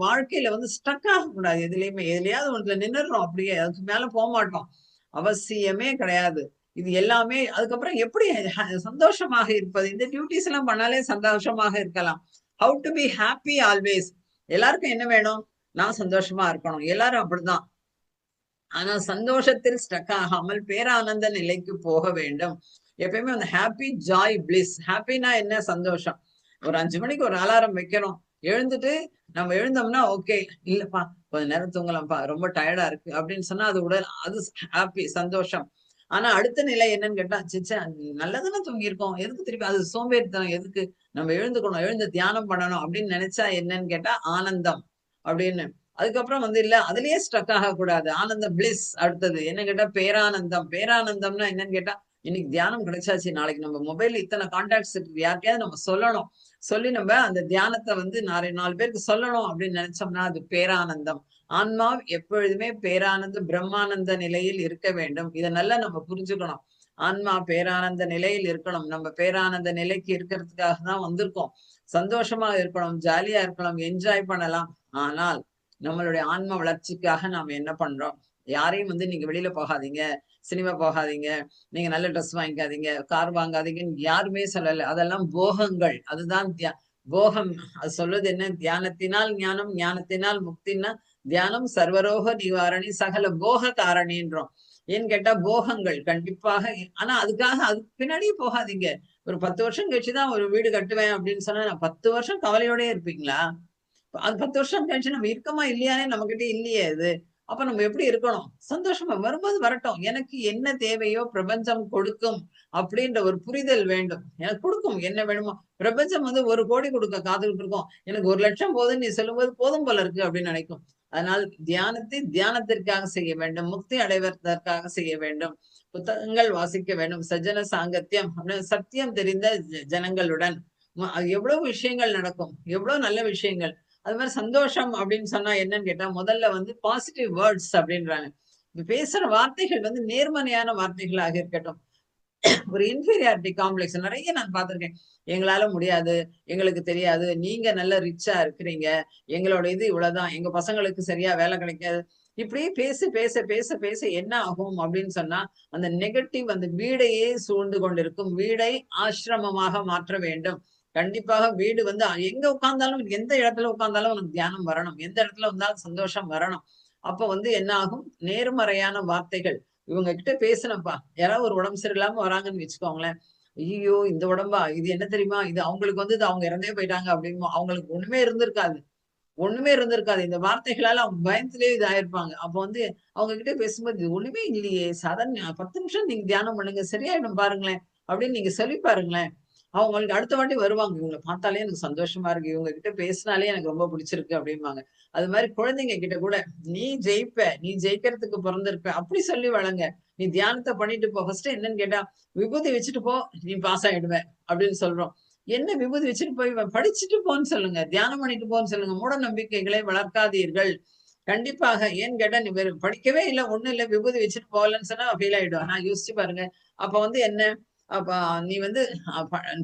வாழ்க்கையில வந்து ஸ்ட்ரக் ஆகக்கூடாது எதுலயுமே. எதுலயாவது ஒண்ணுல நின்னுடுறோம் அப்படியே. அதுக்கு மேல போமாட்டோம். அவசியமே கிடையாது. இது எல்லாமே அதுக்கப்புறம் எப்படி சந்தோஷமாக இருப்பது? இந்த டியூட்டீஸ் எல்லாம் பண்ணாலே சந்தோஷமாக இருக்கலாம். How to be happy always. எல்லாருக்கும் என்ன வேணும்? நான் சந்தோஷமா இருக்கணும். எல்லாரும் அப்படிதான். ஆனா சந்தோஷத்தில் ஸ்டக் ஆகாமல் பேரானந்த நிலைக்கு போக வேண்டும். எப்பயுமே அந்த ஹாப்பி, ஜாய், பிளிஸ். ஹாப்பினா என்ன? சந்தோஷம். ஒரு 5 மணிக்கு ஒரு அலாரம் வைக்கிறோம். எழுந்துட்டு நம்ம எழுந்தோம்னா ஓகே. இல்லப்பா கொஞ்ச நேரம் தூங்கலாம்ப்பா. ரொம்ப டயர்டா இருக்கு அப்படின்னு சொன்னா அது ஹாப்பி, சந்தோஷம். ஆனா அடுத்த நிலை என்னன்னு கேட்டா, ச்சே நல்லதானே தூங்கியிருக்கோம். எதுக்கு திருப்பி அது சோம்பேறித்தனம் எதுக்கு? நம்ம எழுந்துக்கணும், எழுந்து தியானம் பண்ணணும் அப்படின்னு நினைச்சா என்னன்னு கேட்டா ஆனந்தம் அப்படின்னு. அதுக்கப்புறம் வந்து இல்ல அதுலயே ஸ்ட்ரக் ஆகக்கூடாது. ஆனந்தம் பிளிஸ் அடுத்தது. என்ன கேட்டா பேரானந்தம். பேரானந்தம்னா என்னன்னு கேட்டா, இன்னைக்கு தியானம் கிடைச்சாச்சு. நாளைக்கு நம்ம மொபைல்ல இத்தனை கான்டாக்ட்ஸ் இருக்கு. யார்கிட்டயாவது நம்ம சொல்லணும். சொல்லி நம்ம அந்த தியானத்தை வந்து 4 பேருக்கு சொல்லணும் அப்படின்னு நினைச்சோம்னா அது பேரானந்தம். ஆன்மா எப்பொழுதுமே பேரானந்த பிரம்மானந்த நிலையில் இருக்க வேண்டும். இதை நல்லா நம்ம புரிஞ்சுக்கணும். ஆன்மா பேரானந்த நிலையில் இருக்கணும். நம்ம பேரானந்த நிலைக்கு இருக்கிறதுக்காக தான் வந்திருக்கோம். சந்தோஷமா இருக்கணும், ஜாலியா இருக்கலாம், என்ஜாய் பண்ணலாம். ஆனால் நம்மளுடைய ஆன்ம வளர்ச்சிக்காக நாம என்ன பண்றோம்? யாரையும் வந்து நீங்க வெளியில போகாதீங்க, சினிமா போகாதீங்க, நீங்க நல்ல ட்ரெஸ் வாங்கிக்காதீங்க, கார் வாங்காதீங்கன்னு யாருமே சொல்லல. அதெல்லாம் போகங்கள். அதுதான் போகம். அது சொல்லுது என்ன? தியானத்தினால் ஞானம், ஞானத்தினால் முக்தின்னா தியானம் சர்வரோக நிவாரணி சகல போக காரணின்றோம். ஏன்னு கேட்டா போகங்கள் கண்டிப்பாக. ஆனா அதுக்கு பின்னாடியே போகாதீங்க. ஒரு 10 வருஷம் கழிச்சுதான் ஒரு வீடு கட்டுவேன் அப்படின்னு சொன்னா 10 வருஷம் கவலையோடயே இருப்பீங்களா? அது 10 வருஷம் கழிச்சு நம்ம இருக்கமா இல்லையானே நம்மகிட்ட இல்லையே அது. அப்ப நம்ம எப்படி இருக்கணும்? சந்தோஷமா வரும்போது வரட்டும். எனக்கு என்ன தேவையோ பிரபஞ்சம் கொடுக்கும் அப்படின்ற ஒரு புரிதல் வேண்டும். எனக்கு கொடுக்கும் என்ன வேணுமோ. பிரபஞ்சம் வந்து 1 கோடி கொடுக்க காத்துக்கிட்டு இருக்கோம். எனக்கு 1,00,000 போதுன்னு நீ சொல்லும்போது போதும் போல இருக்கு அப்படின்னு நினைக்கும். அதனால் தியானத்தை தியானத்திற்காக செய்ய வேண்டும். முக்தி அடைவதற்காக செய்ய வேண்டும். புத்தகங்கள் வாசிக்க வேண்டும். சஜ்ஜன சாங்கத்தியம் அப்படின்னு சத்தியம் தெரிந்த ஜனங்களுடன் எவ்வளவு விஷயங்கள் நடக்கும். எவ்வளவு நல்ல விஷயங்கள். அது மாதிரி சந்தோஷம் அப்படின்னு சொன்னா என்னன்னு கேட்டா முதல்ல வந்து பாசிட்டிவ் வேர்ட்ஸ் அப்படின்றாங்க. பேசுற வார்த்தைகள் வந்து நேர்மறையான வார்த்தைகளாக இருக்கட்டும். ஒரு இன்ஃபீரியாரிட்டி காம்ப்ளெக்ஸ் நிறைய நான் பார்த்திருக்கேன். எங்களால முடியாது, எங்களுக்கு தெரியாது, நீங்க நல்ல ரிச்சா இருக்கிறீங்க, எங்களோட இது இவ்வளவுதான், எங்க பசங்களுக்கு சரியா வேலை கிடைக்காது. இப்படியே பேச பேச பேச பேச என்ன ஆகும் அப்படின்னு சொன்னா அந்த நெகட்டிவ் அந்த வீடையே சூழ்ந்து கொண்டிருக்கும். வீடை ஆசிரமமாக மாற்ற வேண்டும். கண்டிப்பாக வீடு வந்து எங்க உட்கார்ந்தாலும் எந்த இடத்துல உட்கார்ந்தாலும் உனக்கு தியானம் வரணும். எந்த இடத்துல வந்தாலும் சந்தோஷம் வரணும். அப்ப வந்து என்ன ஆகும்? நேர்மறையான வார்த்தைகள். இவங்க கிட்ட பேசினப்பா. யாராவது ஒரு உடம்பு சரியில்லாம வராங்கன்னு வச்சுக்கோங்களேன். ஐயோ இந்த உடம்பா? இது என்ன தெரியுமா? இது அவங்களுக்கு வந்து அவங்க இறந்தே போயிட்டாங்க அப்படிமோ அவங்களுக்கு ஒண்ணுமே இருந்திருக்காது. ஒண்ணுமே இருந்திருக்காது. இந்த வார்த்தைகளால அவங்க பயத்திலேயே இதாயிருப்பாங்க. அப்ப வந்து அவங்க கிட்ட பேசும்போது, "இது ஒண்ணுமே இல்லையே! சாதாரண 10 நிமிஷம் நீங்க தியானம் பண்ணுங்க. சரியாயிடும் பாருங்களேன்." அப்படின்னு நீங்க சொல்லி பாருங்களேன். அவங்களுக்கு அடுத்த வாட்டி வருவாங்க. இவங்கள பார்த்தாலே எனக்கு சந்தோஷமா இருக்கு. இவங்க கிட்ட பேசினாலே எனக்கு ரொம்ப பிடிச்சிருக்கு அப்படிம்பாங்க. அது மாரி குழந்தைங்க கிட்ட கூட, "நீ ஜெயிப்ப. நீ ஜெயிக்கிறதுக்கு பொறந்திருப்ப." அப்படி சொல்லி வளங்க. "நீ தியானத்த பண்ணிட்டு போ." ஃபர்ஸ்ட் என்னன்னு கேட்டா, "விபூதி வச்சுட்டு போ. நீ பாஸ் ஆயிடுவ." அப்படின்னு சொல்றோம். என்ன விபூதி வச்சுட்டு போய் படிச்சுட்டு போன்னு சொல்லுங்க. தியானம் பண்ணிட்டு போன்னு சொல்லுங்க. மூட நம்பிக்கைகளை வளர்க்காதீர்கள். கண்டிப்பாக. ஏன்னு கேட்டா, நீ வெறும் படிக்கவே இல்ல, ஒண்ணும் இல்ல, விபூதி வச்சுட்டு போகலன்னு சொன்னா ஃபெயில் ஆயிடுவா. நான் யோசிச்சு பாருங்க. அப்ப வந்து என்ன? அப்ப நீ வந்து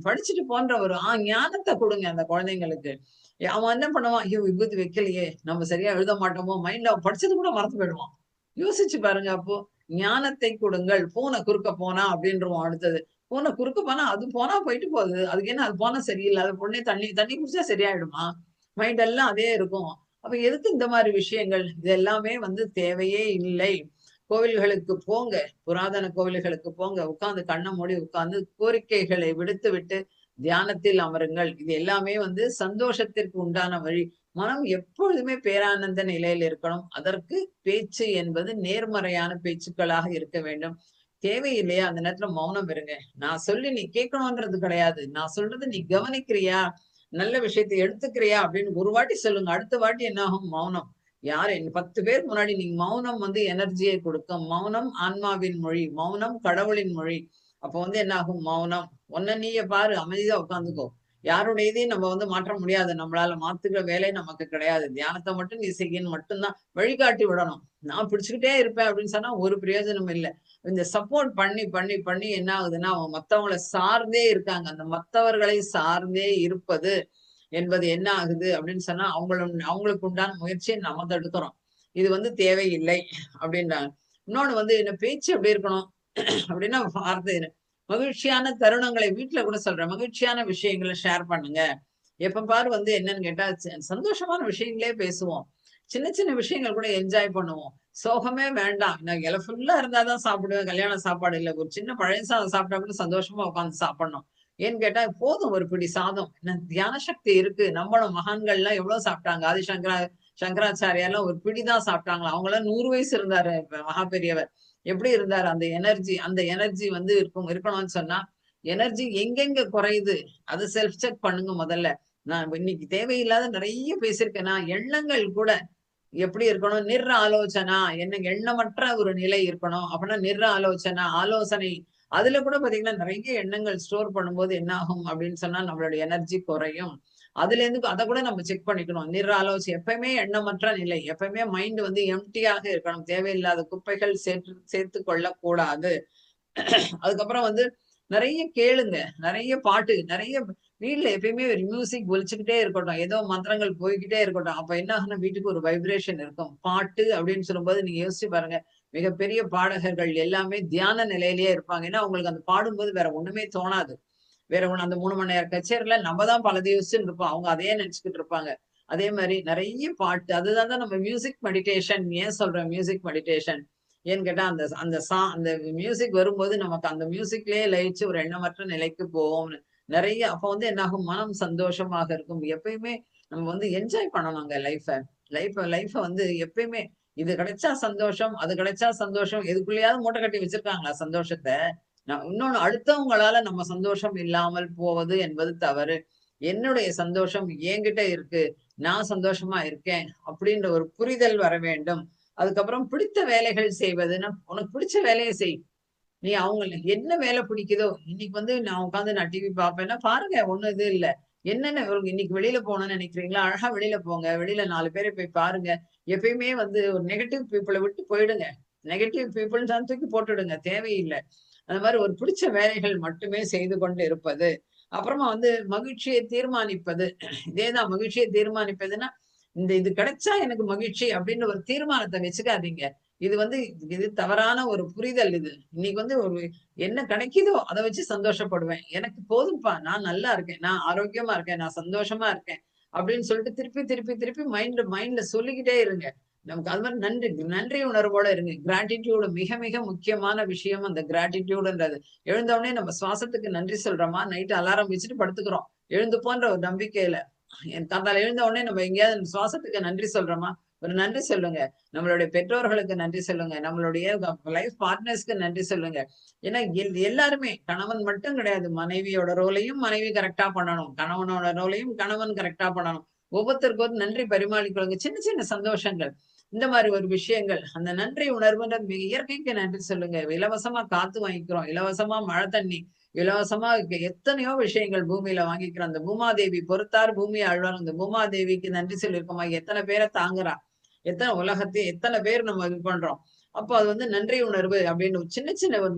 படிச்சுட்டு போன்ற ஒரு ஞானத்த குடுங்க அந்த குழந்தைங்களுக்கு. அவன் என்ன பண்ணுவான்? ஐயோ! விபூதி வைக்கலையே! நம்ம சரியா எழுத மாட்டோமோ! மைண்ட்ல அவன் படிச்சது கூட மறந்து போயிடுவான். யோசிச்சு பாருங்க அப்போ. ஞானத்தை கொடுங்கள். பூனை குறுக்க போனா அப்படின்றுவோம் அடுத்தது. பூனை குறுக்க போனா, அது போனா போயிட்டு போகுது. அதுக்கு என்ன அது போனா சரியில்ல. அது உடனே தண்ணி தண்ணி குடிச்சா சரியாயிடுமா? மைண்ட் எல்லாம் அதே இருக்கும். அப்ப எதுக்கு இந்த மாதிரி விஷயங்கள்? இது எல்லாமே வந்து தேவையே இல்லை. கோவில்களுக்கு போங்க. புராதன கோவில்களுக்கு போங்க. உட்கார்ந்து கண்ண மூடி உட்கார்ந்து கோரிக்கைகளை விடுத்துவிட்டு தியானத்தில் அமருங்கள். இது எல்லாமே வந்து சந்தோஷத்திற்கு உண்டான வழி. மனம் எப்பொழுதுமே பேரானந்த நிலையில் இருக்கணும். அதற்கு பேச்சு என்பது நேர்மறையான பேச்சுக்களாக இருக்க வேண்டும். தேவையில்லையா அந்த நேரத்துல மௌனம் இருங்க. நான் சொல்லி நீ கேட்கணும்ன்றது கிடையாது. நான் சொல்றத நீ கவனிக்கிறியா? நல்ல விஷயத்த எடுத்துக்கிறியா? அப்படின்னு ஒரு வாட்டி சொல்லுங்க. அடுத்த வாட்டி என்ன ஆகும்? மௌனம். யாரு 10 பேர் முன்னாடி நீங்க மௌனம் வந்து எனர்ஜியை கொடுக்கும். மௌனம் ஆன்மாவின் மொழி. மௌனம் கடவுளின் மொழி. அப்ப வந்து என்ன ஆகும்? மௌனம். உன்ன நீயே பாரு. அமைதியா உட்கார்ந்துக்கோ. யாருடைய இதையும் நம்ம வந்து மாற்ற முடியாது. நம்மளால மாத்துக்கிற வேலை நமக்கு கிடையாது. தியானத்த மட்டும் நீ செய்யின்னு மட்டும் தான் வழிகாட்டி விடணும். நான் பிடிச்சுக்கிட்டே இருப்பேன் அப்படின்னு சொன்னா ஒரு பிரயோஜனம் இல்ல. இந்த சப்போர்ட் பண்ணி, பண்ணி, பண்ணி என்ன ஆகுதுன்னா, அவங்க மத்தவங்கள சார்ந்தே இருக்காங்க. அந்த மத்தவர்களை சார்ந்தே இருப்பது என்பது என்ன ஆகுது அப்படின்னு சொன்னா, அவங்களுக்கு உண்டான முயற்சியை நம்ம தடுக்கிறோம். இது வந்து தேவையில்லை அப்படின்றாங்க. இன்னொன்னு வந்து என்ன பேச்சு எப்படி இருக்கணும் அப்படின்னா, வார்த்தை மகிழ்ச்சியான தருணங்களை வீட்ல கூட சொல்றேன். மகிழ்ச்சியான விஷயங்கள ஷேர் பண்ணுங்க. எப்ப பாரு வந்து என்னன்னு கேட்டா, சந்தோஷமான விஷயங்களே பேசுவோம். சின்ன சின்ன விஷயங்கள் கூட என்ஜாய் பண்ணுவோம். சோகமே வேண்டாம். நான் இலை ஃபுல்லா இருந்தா தான் சாப்பிடுவேன். கல்யாண சாப்பாடு இல்ல. ஒரு சின்ன பழைய சாதம் சாப்பிட்டா கூட சந்தோஷமா உட்கார்ந்து சாப்பிடணும். ஏன்னு கேட்டா, போதும் ஒரு பிடி சாதம். என்ன தியான சக்தி இருக்கு. நம்மளும் மகான்கள்லாம் எவ்வளவு சாப்பிட்டாங்க. சங்கராச்சாரியார்லாம் ஒரு பிடி தான் சாப்பிட்டாங்களாம். அவங்கலாம் 100 வயசு இருந்தாரு மகா பெரியவர். எப்படி இருந்தாரு? அந்த எனர்ஜி வந்து இருக்கணும்னு சொன்னா, எனர்ஜி எங்கெங்க குறையுது? அத செல்ஃப் செக் பண்ணுங்க முதல்ல. நான் இன்னைக்கு தேவையில்லாத நெறைய பேசியிருக்கேனா, எண்ணங்கள் கூட எப்படி இருக்கணும்? ஆலோசனா எண்ணமற்ற ஒரு நிலை இருக்கணும். அப்பன்னா ஆலோசனை. அதுல கூட பாத்தீங்கன்னா, நெறைய எண்ணங்கள் ஸ்டோர் பண்ணும்போது என்ன ஆகும் அப்படின்னு சொன்னா, நம்மளுடைய எனர்ஜி குறையும். அதுலேருந்து அத கூட நம்ம செக் பண்ணிக்கணும். எப்பவுமே எண்ணமற்ற நிலை. எப்பவுமே மைண்ட் வந்து எம்ப்டியாக இருக்கணும். தேவையில்லாத குப்பைகள் சேர்த்துக் கொள்ளக்கூடாது. அதுக்கப்புறம் வந்து நெறைய கேளுங்க. நெறைய பாட்டு, நெறைய வீட்ல எப்பயுமே ஒரு மியூசிக் ஒலிச்சுக்கிட்டே இருக்கட்டும். ஏதோ மந்திரங்கள் போய்க்கிட்டே இருக்கட்டும். அப்ப என்ன ஆகும்னா வீட்டுக்கு ஒரு வைப்ரேஷன் இருக்கும். பாட்டு அப்படின்னு சொல்லும்போது நீங்க யோசிச்சு பாருங்க. மிகப்பெரிய பாடகர்கள் எல்லாமே தியான நிலையிலேயே இருப்பாங்க. ஏன்னா, அவங்களுக்கு அந்த பாடும்போது வேற ஒண்ணுமே தோணாது. வேற ஒண்ணு அந்த 3 மணி நேர கச்சேரில நம்ம தான் பலத யோசிச்சுட்டு இருப்போம். அவங்க அதையே நினைச்சுக்கிட்டு இருப்பாங்க. அதே மாரி நெறைய பாட்டு. அதுதான் தான் நம்ம மியூசிக் மெடிடேஷன் ஏன் சொல்றேன் மியூசிக் மெடிடேஷன். ஏன்னு கேட்டா, அந்த மியூசிக் வரும்போது நமக்கு அந்த மியூசிக்லயே லயிச்சு ஒரு எண்ணமற்ற நிலைக்கு போவோம்னு. நெறைய அப்ப வந்து என்னாகும்? மனம் சந்தோஷமாக இருக்கும். எப்பயுமே நம்ம வந்து என்ஜாய் பண்ணணுங்க லைஃப. லைஃப வந்து எப்பயுமே இது கிடைச்சா சந்தோஷம், அது கிடைச்சா சந்தோஷம். எதுக்குள்ளயாவது மூட்டை கட்டி வச்சிருக்காங்களா சந்தோஷத்த? இன்னொன்னு அடுத்தவங்களால நம்ம சந்தோஷம் இல்லாமல் போவது என்பது தவறு. என்னுடைய சந்தோஷம் என்கிட்ட இருக்கு. நான் சந்தோஷமா இருக்கேன். அப்படின்ற ஒரு புரிதல் வர வேண்டும். அதுக்கப்புறம் பிடித்த வேலைகள் செய்வதுன்னா, உனக்கு பிடிச்ச வேலைய செய். நீ அவங்கள என்ன வேலை பிடிக்குதோ, இன்னைக்கு வந்து நான் டிவி பார்ப்பேன்னா, பாருங்க ஒண்ணும் இது இல்ல. என்னென்ன இன்னைக்கு வெளியில போணும்னு நினைக்கிறீங்களா? அழகா வெளியில போங்க. வெளியில 4 பேர போய் பாருங்க. எப்பயுமே வந்து ஒரு நெகட்டிவ் பீப்பிள விட்டு போயிடுங்க. நெகட்டிவ் பீப்பிள்ன்னு தான் தூக்கி போட்டுடுங்க. தேவையில்ல. அந்த மாரி ஒரு பிடிச்ச வேலைகள் மட்டுமே செய்து கொண்டு இருப்பது. அப்புறமா வந்து மகிழ்ச்சியை தீர்மானிப்பது. இதேதான் மகிழ்ச்சியை தீர்மானிப்பதுன்னா, இது கிடைச்சா எனக்கு மகிழ்ச்சி அப்படின்னு ஒரு தீர்மானத்த வச்சுக்காதீங்க. இது வந்து இது தவறான ஒரு புரிதல் இது. இன்னைக்கு வந்து ஒரு என்ன கிடைக்குதோ அத வச்சு சந்தோஷப்படுவேன். எனக்கு போதும்ப்பா. நான் நல்லா இருக்கேன். நான் ஆரோக்கியமா இருக்கேன். நான் சந்தோஷமா இருக்கேன். அப்படின்னு சொல்லிட்டு திருப்பி, திருப்பி, திருப்பி மைண்ட்ல சொல்லிக்கிட்டே இருங்க. நமக்கு அது மாரி நன்றி உணர்வோட இருங்க. கிராட்டிட்யூட் மிக, மிக முக்கியமான விஷயம் அந்த கிராட்டிட்யூட்ன்றது. எழுந்த உடனே நம்ம சுவாசத்துக்கு நன்றி சொல்றோமா, நைட் அலாரம் வச்சுட்டு படுத்துக்கிறோம். எழுந்துப்போன்ற ஒரு நம்பிக்கையில. காத்தால எழுந்த உடனே நம்ம எங்கேயாவது சுவாசத்துக்கு நன்றி சொல்றோமா? ஒரு நன்றி சொல்லுங்க. நம்மளுடைய பெற்றோர்களுக்கு நன்றி சொல்லுங்க. நம்மளுடைய லைஃப் பார்ட்னர்ஸ்க்கு நன்றி சொல்லுங்க. ஏன்னா எல்லாருமே கணவன் மட்டும் கிடையாது. மனைவியோட ரோலையும் மனைவி கரெக்ட்டா பண்ணணும். கணவனோட ரோலையும் கணவன் கரெக்ட்டா பண்ணணும். ஒவ்வொருத்தருக்கும் ஒரு நன்றி பரிமாறிக்கொள்ளுங்க. சின்ன சின்ன சந்தோஷங்கள். இந்த மாரி ஒரு விஷயங்கள். அந்த நன்றி உணர்வுன்றது இயற்கைக்கு நன்றி சொல்லுங்க. இலவசமா காத்து வாங்கிக்கிறோம். இலவசமா மழை தண்ணி. இலவசமா எத்தனையோ விஷயங்கள் பூமியில வாங்கிக்கிறோம். அந்த பூமாதேவி பொறுத்தார் பூமியை ஆழ்வார். அந்த பூமாதேவிக்கு நன்றி சொல்லியிருக்கோமா? எத்தன பேர தாங்குறா? உலகத்தையே எத்தன பேர் நம்ம இது பண்றோம். அப்போ அது வந்து நன்றி உணர்வு அப்படின்னு சின்ன சின்ன ஒரு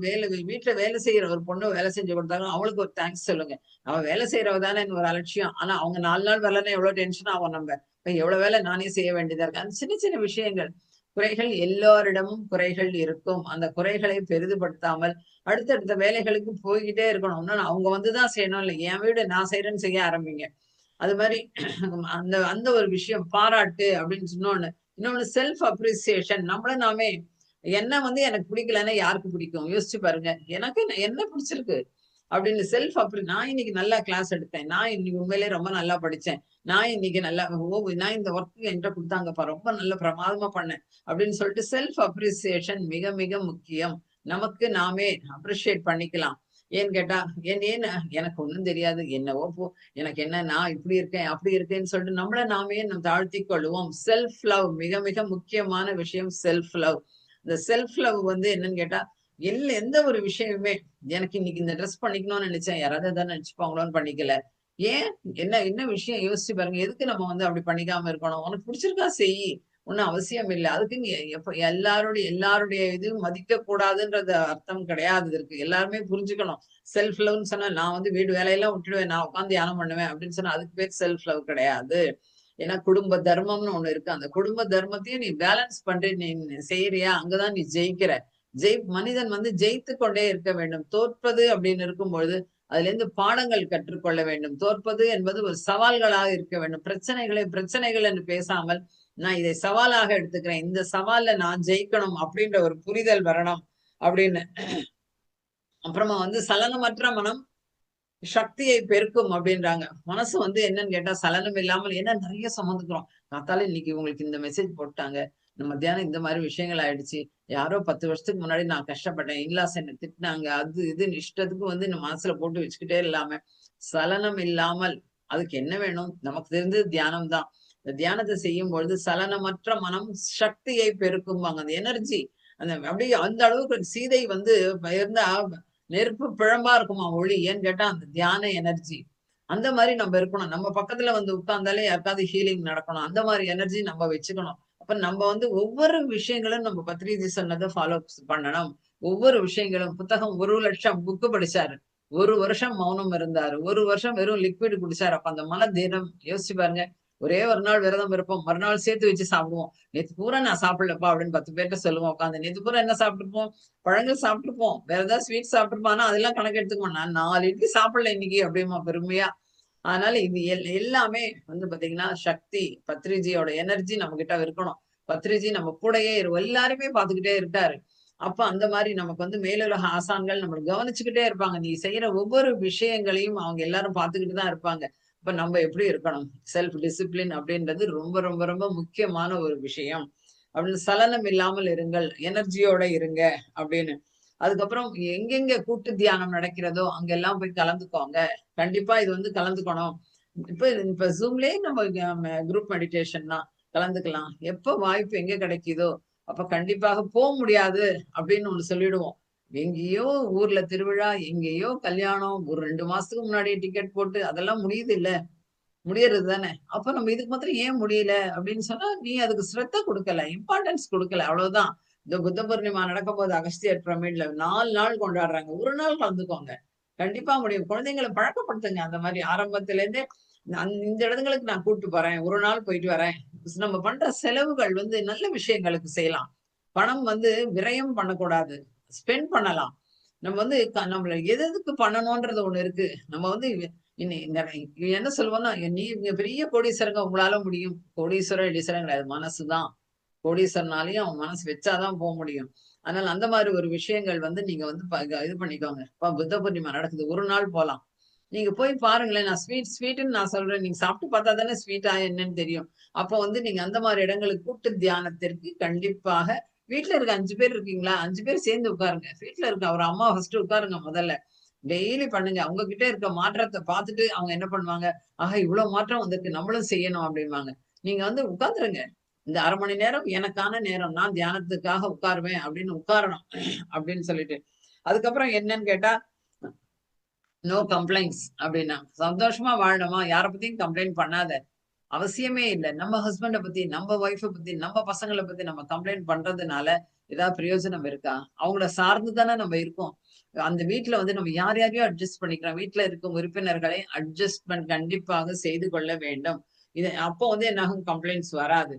வேலை வீட்ல வேலை செய்யற ஒரு பொண்ணு வேலை செஞ்சு கொடுத்தாலும் அவளுக்கு ஒரு தேங்க்ஸ் சொல்லுங்க. அவ வேலை செய்யறவ தானேன்னு ஒரு அலட்சியம். ஆனா அவங்க 4 நாள் வரலன்னா எவ்வளவு டென்ஷன் ஆகும் நம்ம. இப்ப எவ்வளவு வேலை நானே செய்ய வேண்டியதா இருக்கு. அந்த சின்ன சின்ன விஷயங்கள். குறைகள் எல்லோரிடமும் குறைகள் இருக்கும். அந்த குறைகளை பெரிதுபடுத்தாமல் அடுத்தடுத்த வேலைகளுக்கு போய்க்கிட்டே இருக்கணும். இன்னொன்னு அவங்க வந்து தான் செய்யணும் இல்ல. என் வீடு நான் செய்றேன்னு செய்ய ஆரம்பிங்க. அது மாதிரி அந்த அந்த ஒரு விஷயம் பாராட்டு அப்படின்னு இன்னொன்னு செல்ஃப் அப்ரிசியேஷன். நம்மள நாமே என்ன வந்து எனக்கு பிடிக்கலன்னா யாருக்கு பிடிக்கும்? யோசிச்சு பாருங்க. எனக்கு என்ன பிடிச்சிருக்கு? அப்படின்னு செல்ஃப் நான் இன்னைக்கு நல்லா கிளாஸ் எடுத்தேன். நான் இன்னைக்கு உண்மையிலேயே ரொம்ப நல்லா படிச்சேன். நான் இன்னைக்கு நல்லா நான் இந்த ஒர்க் என்கிட்ட குடுத்தாங்கப்பா. ரொம்ப நல்ல பிரமாதமா பண்ணேன். அப்படின்னு சொல்லிட்டு செல்ஃப் அப்ரிசியேஷன் மிக மிக முக்கியம். நமக்கு நாமே அப்ரிஷியேட் பண்ணிக்கலாம். ஏன்னு கேட்டா, ஏன் எனக்கு ஒண்ணும் தெரியாது. என்னவோ போ! எனக்கு என்ன நான் இப்படி இருக்கேன், அப்படி இருக்கேன்னு சொல்லிட்டு நம்மள நாமே தாழ்த்திக் கொள்ளுவோம். செல்ஃப் லவ் மிக மிக முக்கியமான விஷயம் செல்ஃப் லவ். இந்த செல்ஃப் லவ் வந்து என்னன்னு கேட்டா, எந்த ஒரு விஷயமுமே எனக்கு இன்னைக்கு இந்த ட்ரெஸ் பண்ணிக்கணும்னு நினைச்சேன். யாராவது எதாவது நினைச்சுப்பாங்களோன்னு பண்ணிக்கல. ஏன்? என்ன என்ன விஷயம் யோசிச்சு பாருங்க. எதுக்கு நம்ம வந்து அப்படி பண்ணிக்காம இருக்கணும்? உனக்கு பிடிச்சிருக்கா செய்யி. ஒண்ணும் அவசியம் இல்ல. அதுக்குன்னு எப்ப எல்லாருடைய இதுவும் மதிக்கக் கூடாதுன்றது அர்த்தம் கிடையாது இதற்கு. எல்லாருமே புரிஞ்சுக்கணும். செல்ஃப் லவ்ன்னு சொன்னா, நான் வந்து வீடு வேலையெல்லாம் விட்டுடுவேன். நான் உட்கார்ந்து தியானம் பண்ணுவேன் அப்படின்னு சொன்னா, அதுக்கு பேர் செல்ஃப் லவ் கிடையாது. ஏன்னா குடும்ப தர்மம்னு ஒண்ணு இருக்கு. அந்த குடும்ப தர்மத்தையும் நீ பேலன்ஸ் பண்ற நீ செய்யறியா? அங்கதான் நீ ஜெயிக்கிற. மனிதன் வந்து ஜெயித்துக் கொண்டே இருக்க வேண்டும். தோற்பது அப்படின்னு இருக்கும்பொழுது, அதிலிருந்து பாடங்கள் கற்றுக்கொள்ள வேண்டும். தோற்பது என்பது ஒரு சவால்களாக இருக்க வேண்டும். பிரச்சனைகள் என்று பேசாமல், நான் இதை சவாலாக எடுத்துக்கிறேன். இந்த சவால்ல நான் ஜெயிக்கணும் அப்படின்ற ஒரு புரிதல் வரணும் அப்படின்னு. அப்புறமா வந்து சலனமற்ற மனம் சக்தியை பெருக்கும் அப்படின்றாங்க. மனசு வந்து என்னன்னு கேட்டா சலனம் இல்லாமல் ஏன்னா நிறைய சுமந்துக்கிறோம். காத்தால இன்னைக்கு உங்களுக்கு இந்த மெசேஜ் போட்டாங்க. மத்தியானம் இந்த மாதிரி விஷயங்கள் ஆயிடுச்சு. யாரோ 10 வருஷத்துக்கு முன்னாடி நான் கஷ்டப்பட்டேன். இன்லாஸ் என்ன திட்டினாங்க. அது இதுன்னு இஷ்டத்துக்கு வந்து இந்த மனசுல போட்டு வச்சுக்கிட்டே இல்லாம, சலனம் இல்லாமல் அதுக்கு என்ன வேணும்? நமக்கு தெரிஞ்சது தியானம் தான். இந்த தியானத்தை செய்யும் பொழுது சலனமற்ற மனம் சக்தியை பெருக்கும்பாங்க. அந்த எனர்ஜி அப்படியே அந்த அளவுக்கு சீதை வந்து இருந்தா நெருப்பு பிழம்பா இருக்குமா ஒளி. ஏன்னு கேட்டா அந்த தியான எனர்ஜி. அந்த மாதிரி நம்ம இருக்கணும். நம்ம பக்கத்துல வந்து உட்கார்ந்தாலே யாருக்காவது ஹீலிங் நடக்கணும். அந்த மாதிரி எனர்ஜி நம்ம வச்சுக்கணும். அப்ப நம்ம வந்து ஒவ்வொரு விஷயங்களும் நம்ம பத்ரிஜி சொன்னதை ஃபாலோ பண்ணணும். ஒவ்வொரு விஷயங்களும் புத்தகம் 1,00,000 புக்கு படிச்சாரு. 1 வருஷம் மௌனம் இருந்தாரு. 1 வருஷம் வெறும் லிக்விட் குடிச்சாரு. அப்ப அந்த மன திடம் யோசிச்சு பாருங்க. ஒரே ஒரு நாள் விரதம் இருப்போம். மறுநாள் சேர்த்து வச்சு சாப்பிடுவோம். நேத்து பூரா நான் சாப்பிடலப்பா அப்படின்னு 10 பேர்ட்ட சொல்லுவோம் உட்காந்து. நேத்து பூரா என்ன சாப்பிட்டுருப்போம்? பழங்கள் சாப்பிட்டுருப்போம். வேற ஏதாவது ஸ்வீட் சாப்பிட்டுருப்போம். ஆனா அதெல்லாம் கணக்கு எடுத்துக்க நான் 4 இட்லி சாப்பிடல இன்னைக்கு அப்படிமா பெருமையா. அதனால இது எல்லாமே வந்து பாத்தீங்கன்னா சக்தி பத்ரிஜியோட எனர்ஜி நம்ம கிட்ட இருக்கணும். பத்ரிஜி நம்ம கூடயே எல்லாருமே பாத்துக்கிட்டே இருக்காரு. அப்ப அந்த மாதிரி நமக்கு வந்து மேலுலக ஆசான்கள் நம்மளை கவனிச்சுக்கிட்டே இருப்பாங்க. நீ செய்யற ஒவ்வொரு விஷயங்களையும் அவங்க எல்லாரும் பாத்துக்கிட்டு தான் இருப்பாங்க. அப்ப நம்ம எப்படி இருக்கணும்? செல்ஃப் டிசிப்ளின் அப்படின்றது ரொம்ப ரொம்ப ரொம்ப முக்கியமான ஒரு விஷயம். அப்படின்னு சலனம் இல்லாமல் இருங்கள். எனர்ஜியோட இருங்க அப்படின்னு. அதுக்கப்புறம் எங்கெங்க கூட்டு தியானம் நடக்கிறதோ அங்கெல்லாம் போய் கலந்துக்கோங்க. கண்டிப்பா இது வந்து கலந்துக்கணும். இப்ப இப்ப Zoomலயே நம்ம குரூப் மெடிடேஷன் தான் கலந்துக்கலாம். எப்ப வாய்ப்பு எங்க கிடைக்குதோ அப்ப கண்டிப்பாக முடியாது அப்படின்னு ஒண்ணு சொல்லிடுவோம். எங்கேயோ ஊர்ல திருவிழா, எங்கேயோ கல்யாணம், ஒரு 2 மாசத்துக்கு முன்னாடியே டிக்கெட் போட்டு அதெல்லாம் முடியுது இல்ல. முடியறது தானே. அப்ப நம்ம இதுக்கு மாத்திரம் ஏன் முடியல அப்படின்னு சொன்னா, நீ அதுக்கு ஸ்ரத்த குடுக்கல. இம்பார்ட்டன்ஸ் குடுக்கல. அவ்வளவுதான். இந்த புத்த பூர்ணிமா நடக்கும்போது அகஸ்தியர் பிரமிட்ல 4 நாள் கொண்டாடுறாங்க. 1 நாள் கலந்துக்கோங்க. கண்டிப்பா முடியும். குழந்தைங்கள பழக்கப்படுத்துங்க. அந்த மாரி ஆரம்பத்துல இருந்தே இந்த இடங்களுக்கு நான் கூட்டு போறேன். 1 நாள் போயிட்டு வரேன். நம்ம பண்ற செலவுகள் வந்து நல்ல விஷயங்களுக்கு செய்யலாம். பணம் வந்து விரயம் பண்ணக்கூடாது. ஸ்பெண்ட் பண்ணலாம். நம்ம வந்து நம்மள எதுக்கு பண்ணணும்ன்றது ஒண்ணு இருக்கு. நம்ம வந்து இந்த என்ன சொல்லுவோம்னா, நீங்க பெரிய கோடீஸ்வரங்க உங்களால முடியும். கோடீஸ்வரன், எடீஸ்வரன் கிடையாது. மனசுதான். கோடீஸ்வரனாலயும் அவன் மனசு வச்சாதான் முடியும். அதனால அந்த மாதிரி ஒரு விஷயங்கள் வந்து நீங்க வந்து இது பண்ணிக்கோங்க. புத்த பூர்ணிமா நடக்குது. 1 நாள் போலாம். நீங்க போய் பாருங்களேன். நான் ஸ்வீட்ன்னு நான் சொல்றேன். நீங்க சாப்பிட்டு பார்த்தா தானே ஸ்வீட்டா என்னன்னு தெரியும். அப்போ வந்து நீங்க அந்த மாதிரி இடங்களுக்கு கூட்டு தியானத்திற்கு கண்டிப்பாக வீட்ல இருக்க 5 பேர் இருக்கீங்களா? 5 பேர் சேர்ந்து உட்காருங்க. வீட்ல இருக்க ஒரு அம்மா ஃபர்ஸ்ட் உட்காருங்க முதல்ல. டெய்லி பண்ணுங்க. அவங்க கிட்ட இருக்க மாற்றத்த பார்த்துட்டு அவங்க என்ன பண்ணுவாங்க? ஆஹா இவ்வளவு மாற்றம் வந்திருக்கு. நம்மளும் செய்யணும் அப்படிம்பாங்க. நீங்க வந்து உட்கார்ந்துருங்க. இந்த 1/2 மணி நேரம் எனக்கான நேரம். நான் தியானத்துக்காக உட்காருவேன் அப்படின்னு உட்காரணும் அப்படின்னு சொல்லிட்டு. அதுக்கப்புறம் என்னன்னு கேட்டா, நோ கம்ப்ளைண்ட்ஸ் அப்படின்னா. சந்தோஷமா வாழணுமா? யார பத்தியும் கம்ப்ளைண்ட் பண்ணாத. அவசியமே இல்ல. நம்ம ஹஸ்பண்ட பத்தி, நம்ம ஒய்ஃப பத்தி, நம்ம பசங்கள பத்தி நம்ம கம்ப்ளைண்ட் பண்றதுனால ஏதாவது பிரயோஜனம் இருக்கா? அவங்கள சார்ந்து தானே நம்ம இருக்கோம். அந்த வீட்ல வந்து நம்ம யாரையோ அட்ஜஸ்ட் பண்ணிக்கிறோம். வீட்ல இருக்கும் உறுப்பினர்களை அட்ஜஸ்ட்மென்ட் கண்டிப்பாக செய்து கொள்ள வேண்டும். அப்போ வந்து என்னாகும் கம்ப்ளைண்ட்ஸ் வராது.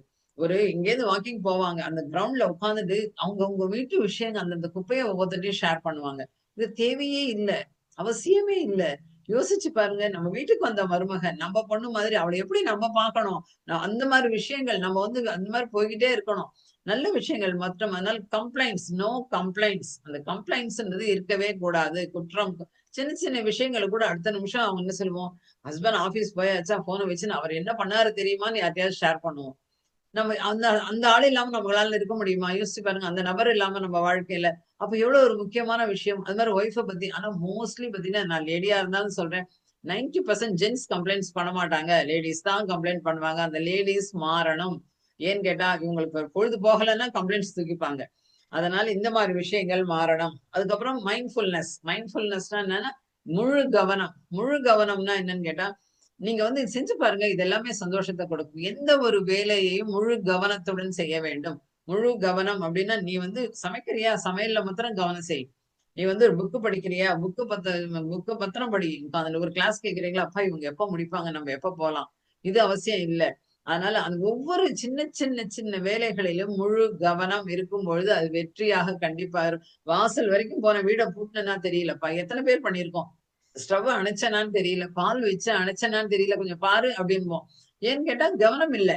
இங்கேருந்து வாக்கிங் போவாங்க. அந்த கிரவுண்ட்ல உட்கார்ந்துட்டு அவங்கவங்க வீட்டு விஷயங்கள் அந்தந்த குப்பைய ஒவ்வொருத்தர்ட்டயும் ஷேர் பண்ணுவாங்க. இது தேவையே இல்ல. அவசியமே இல்ல. யோசிச்சு பாருங்க. நம்ம வீட்டுக்கு வந்த மருமக, நம்ம பொண்ணு மாதிரி அவள எப்படி நம்ம பார்க்கணும்? அந்த மாரி விஷயங்கள் நம்ம வந்து அந்த மாரி போய்க்கிட்டே இருக்கணும். நல்ல விஷயங்கள் மற்றும் அதனால கம்ப்ளைண்ட்ஸ், நோ கம்ப்ளைண்ட்ஸ். அந்த கம்ப்ளைண்ட்ஸ்ன்றது இருக்கவே கூடாது. குற்றம் சின்ன சின்ன விஷயங்கள கூட அடுத்த நிமிஷம் அவங்க என்ன சொல்லுவோம், ஹஸ்பண்ட் ஆஃபீஸ் போயாச்சா, ஃபோன வச்சுன்னு அவர் என்ன பண்ணாரு தெரியுமான்னு யார்ட்டயாவது ஷேர் பண்ணுவோம். நம்ம அந்த அந்த ஆள் இல்லாம நம்மளால இருக்க முடியுமா? யோசிச்சு பாருங்க. அந்த நபர் இல்லாம நம்ம வாழ்க்கையில. அப்ப எவ்வளவு ஒரு முக்கியமான விஷயம். அது மாரி ஒய்ஃப பத்தி ஆனா மோஸ்ட்லி பார்த்தீங்கன்னா, நான் லேடியா இருந்தாலும் சொல்றேன். 90% ஜென்ட்ஸ் கம்ப்ளைண்ட்ஸ் பண்ண மாட்டாங்க. லேடீஸ் தான் கம்ப்ளைண்ட் பண்ணுவாங்க. அந்த லேடீஸ் மாறணும். ஏன்னு கேட்டா, இவங்களுக்கு பொழுது போகலன்னா கம்ப்ளைண்ட்ஸ் தூக்கிப்பாங்க. அதனால இந்த மாரி விஷயங்கள் மாறணும். அதுக்கப்புறம் மைண்ட்ஃபுல்னஸ். மைண்ட்ஃபுல்னஸ்னா என்னன்னா, முழு கவனம். முழு கவனம்னா என்னன்னு கேட்டா, நீங்க வந்து செஞ்சு பாருங்க. இது எல்லாமே சந்தோஷத்த கொடுக்கும். எந்த ஒரு வேலையையும் முழு கவனத்துடன் செய்ய வேண்டும். முழு கவனம் அப்டின்னா, நீ வந்து சமைக்கிறியா? சமையல்ல மாத்திரம் கவனம் செய். நீ வந்து ஒரு புக் படிக்கிறியா? புக்கு பத்திரம் படி. அதுல ஒரு கிளாஸ் கேட்கிறீங்களா? அப்பா இவங்க எப்ப முடிப்பாங்க? நம்ம எப்ப போலாம்? இது அவசியம் இல்ல. அதனால அந்த ஒவ்வொரு சின்ன சின்ன சின்ன வேலைகளிலும் முழு கவனம் இருக்கும்பொழுது, அது வெற்றியாக கண்டிப்பா வாசல் வரைக்கும் போன வீட பூட்டுனேன்னா தெரியலப்பா. எத்தன பேர் பண்ணியிருக்கோம்? ஸ்டவ் அணைச்சனான்னு தெரியல. பால் வச்சு அணைச்சனான்னு தெரியல. கொஞ்சம் பாரு அப்டின்போம். ஏன்னு கேட்டா கவனம் இல்ல.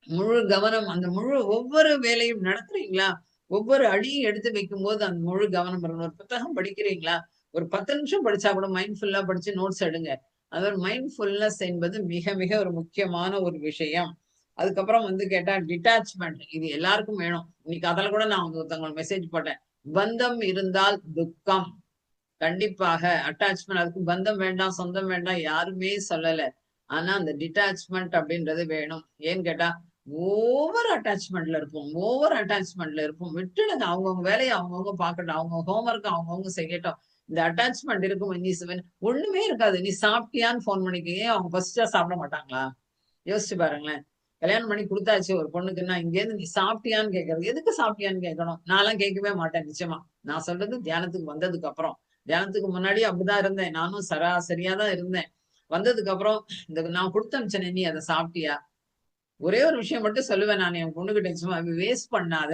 முழு கவனம் அந்த முழு ஒவ்வொரு வேலையும் நடத்துறீங்களா? ஒவ்வொரு அடியும் எடுத்து வைக்கும்போது அந்த முழு கவனம் வரணும். ஒரு புத்தகம் படிக்கிறீங்களா? ஒரு 10 நிமிஷம் படிச்சா கூட மைண்ட்ஃபுல்லா படிச்சு நோட்ஸ் எடுங்க. அதாவது மைண்ட்ஃபுல்னஸ் என்பது மிக, மிக ஒரு முக்கியமான ஒரு விஷயம். அதுக்கப்புறம் வந்து கேட்டா டிட்டாச்மென்ட். இது எல்லாருக்கும் வேணும். இன்னைக்கு அதுல கூட நான் வந்து ஒருத்தவங்களுக்கு மெசேஜ் போட்டேன். பந்தம் இருந்தால் துக்கம். கண்டிப்பாக. அட்டாச்மென்ட் அதுக்கு பந்தம் வேண்டாம், சொந்தம் வேண்டாம் யாருமே சொல்லல. ஆனா, அந்த டிட்டாச்மென்ட் அப்படின்றது வேணும். ஏன்னு கேட்டா, ஓவர் அட்டாச்மென்ட்ல இருப்போம். விட்டுடுங்க. அவங்கவங்க வேலைய அவங்கவங்க பார்க்கட்டும். அவங்க ஹோம் ஒர்க் அவங்கவங்க செய்யட்டும். இந்த அட்டாச்மென்ட் இருக்கும். ஒண்ணுமே இருக்காது. நீ சாப்பிட்டியான்னு ஃபோன் பண்ணிக்க. ஏன் அவங்க பசிச்சா சாப்பிட மாட்டாங்களா? யோசிச்சு பாருங்களேன். கல்யாணம் பண்ணி குடுத்தாச்சு ஒரு பொண்ணுக்குன்னா, இங்கேருந்து நீ சாப்பிட்டியான்னு கேட்கறது. எதுக்கு சாப்பிட்டியான்னு கேட்கணும்? நான்லாம் கேட்கவே மாட்டேன் நிச்சயமா. நான் சொல்றது தியானத்துக்கு வந்ததுக்கு அப்புறம். தியானத்துக்கு முன்னாடி அப்படிதான் இருந்தேன். நானும் சராசரியா தான் இருந்தேன். வந்ததுக்கு அப்புறம் இந்த நான் குடுத்து அனுப்பிச்சேனே நீ அத சாப்பிட்டியா? ஒரே ஒரு விஷயம் மட்டும் சொல்லுவேன் நானு என் பொண்ணுகிட்ட சும்மா வேஸ்ட் பண்ணாத.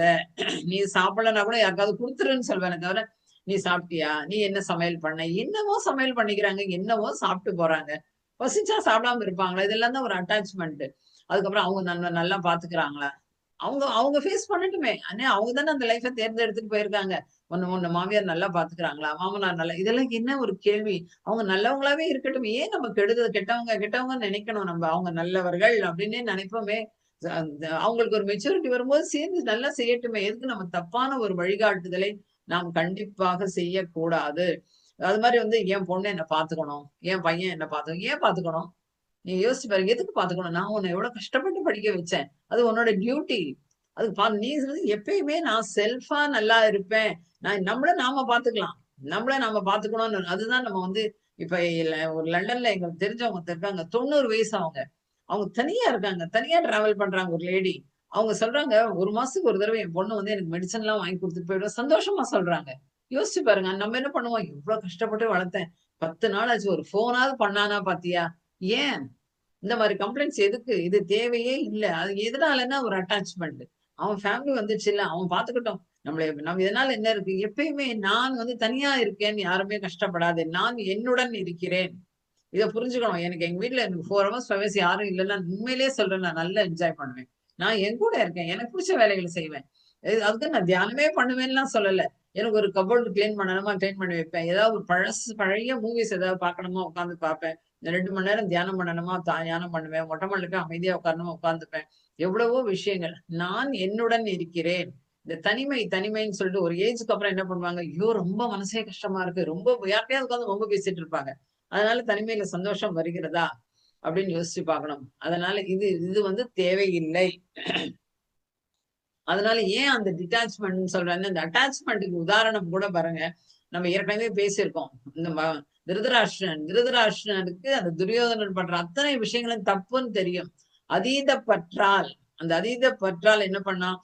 நீ சாப்பிடலன்னா கூட யாருக்காவது குடுத்துருன்னு சொல்வேனே தவிர, நீ சாப்பிட்டியா? நீ என்ன சமையல் பண்ண? என்னவோ சமையல் பண்ணிக்கிறாங்க. என்னவோ சாப்பிட்டு போறாங்க. பசிச்சா சாப்பிடாம இருப்பாங்களா? இதெல்லாம் தான் ஒரு அட்டாச்மென்ட். அதுக்கப்புறம் அவங்க நம்மள நல்லா பாத்துக்கிறாங்களா? அவங்க அவங்க ஃபேஸ் பண்ணட்டுமே. ஆனா அவங்க தானே அந்த லைஃப்ப தேர்ந்தெடுத்துட்டு போயிருக்காங்க. உன்ன உன்ன மாமியார் நல்லா பாத்துக்கிறாங்களா? மாமனார் நல்லா இதெல்லாம் என்ன ஒரு கேள்வி? அவங்க நல்லவங்களாவே இருக்கட்டும். ஏன் நம்ம கெட்டவங்க கெட்டவங்கன்னு நெனைக்கணும் நம்ம. அவங்க நல்லவர்கள் அப்டின்னே நெனைப்போமே. அவங்களுக்கு ஒரு மெச்சூரிட்டி வரும்போது சேர்ந்து நல்லா செய்யட்டுமே. எதுக்கு நம்ம தப்பான ஒரு வழிகாட்டுதலை நாம் கண்டிப்பாக செய்யக்கூடாது. அது மாரி வந்து என் பொண்ணு என்ன பாத்துக்கணும். என் பையன் என்ன பாத்துக்கணும். ஏன் பாத்துக்கணும்? நீங்க யோசிச்சு பாருங்க. எதுக்கு பாத்துக்கணும்? நான் உன்ன எவ்வளவு கஷ்டப்பட்டு படிக்க வச்சேன். அது உன்னோட டியூட்டி. அது நீ வந்து எப்பயுமே நான் செல்ஃபா நல்லா இருப்பேன். நம்மள நாம பாத்துக்கலாம். நம்மள நாம பாத்துக்கணும்னு அதுதான் நம்ம வந்து இப்ப ஒரு லண்டன்ல எங்களுக்கு தெரிஞ்சவங்க ஒருத்தர் இருக்காங்க. 90 வயசு அவங்க. அவங்க தனியா இருக்காங்க. தனியா டிராவல் பண்றாங்க ஒரு லேடி. அவங்க சொல்றாங்க, "1 மாசத்துக்கு ஒரு தடவ என் பொண்ணு வந்து எனக்கு மெடிசன்லாம் வாங்கி குடுத்துட்டு போயிடும்." சந்தோஷமா சொல்றாங்க. யோசிச்சு பாருங்க. நம்ம என்ன பண்ணுவோம்? "இவ்ளோ கஷ்டப்பட்டு வளர்த்தேன். 10 நாள் ஆச்சு. ஒரு ஃபோனாவது பண்ணானா பாத்தியா?" ஏன்? இந்த மாரி கம்ப்ளைண்ட்ஸ் எதுக்கு? இது தேவையே இல்ல. அது எதனாலன்னா ஒரு அட்டாச்மென்ட். அவன் ஃபேமிலி வந்துருச்சுல்ல, அவன் பார்த்துக்கட்டும். நம்ம இதனால என்ன இருக்கு? எப்பயுமே நான் வந்து தனியா இருக்கேன்னு யாருமே கஷ்டப்படாதே. நான் என்னுடன் இருக்கிறேன். இத புரிஞ்சுக்கணும். எங்க வீட்ல எனக்கு 4 ஹவர்ஸ், 5 ஹவர்ஸ் யாரும் இல்லன்னா, உண்மையிலேயே சொல்றேன் நான் நல்லா என்ஜாய் பண்ணுவேன். நான் என் கூட இருக்கேன். எனக்கு புடிச்ச வேலைகள செய்வேன். அதுக்கு நான் தியானமே பண்ணுவேன்லாம் சொல்லல. எனக்கு ஒரு கப்போர்ட் கிளீன் பண்ணணுமா, கிளீன் பண்ணி வைப்பேன். ஏதாவது ஒரு பழைய மூவிஸ் ஏதாவது பார்க்கணுமா உட்கார்ந்து பார்ப்பேன். இந்த 2 மணி நேரம் தியானம் பண்ணணுமா, தியானம் பண்ணுவேன். மொட்டை மாடில போய் அமைதியா உட்காரணுமா உட்கார்ந்துப்பேன். எவ்வளவோ விஷயங்கள். நான் என்னுடன் இருக்கிறேன். இந்த தனிமைன்னு சொல்லிட்டு ஒரு ஏஜ்க்கு அப்புறம் என்ன பண்ணுவாங்க, ஐயோ! ரொம்ப மனசே கஷ்டமா இருக்கு. ரொம்ப யார்ட்டயாவது உட்கார்ந்து ரொம்ப பேசிட்டு இருப்பாங்க. அதனால தனிமையில சந்தோஷம் வருகிறதா? அப்படின்னு யோசிச்சு பார்க்கணும். அதனால இது இது வந்து தேவையில்லை. அதனால ஏன் அந்த டிட்டாச்மென்ட்ன்னு சொல்றேன். இந்த அட்டாச்மென்ட்க்கு உதாரணம் கூட பாருங்க. நம்ம ஏற்கனவே பேசியிருக்கோம். இந்த திருதராஷ்டிரனுக்கு அந்த துரியோதனன் பண்ற அத்தனை விஷயங்களும் தப்புன்னு தெரியும். அதீத பற்றால் அந்த அதீத பற்றால் என்ன பண்ணான்?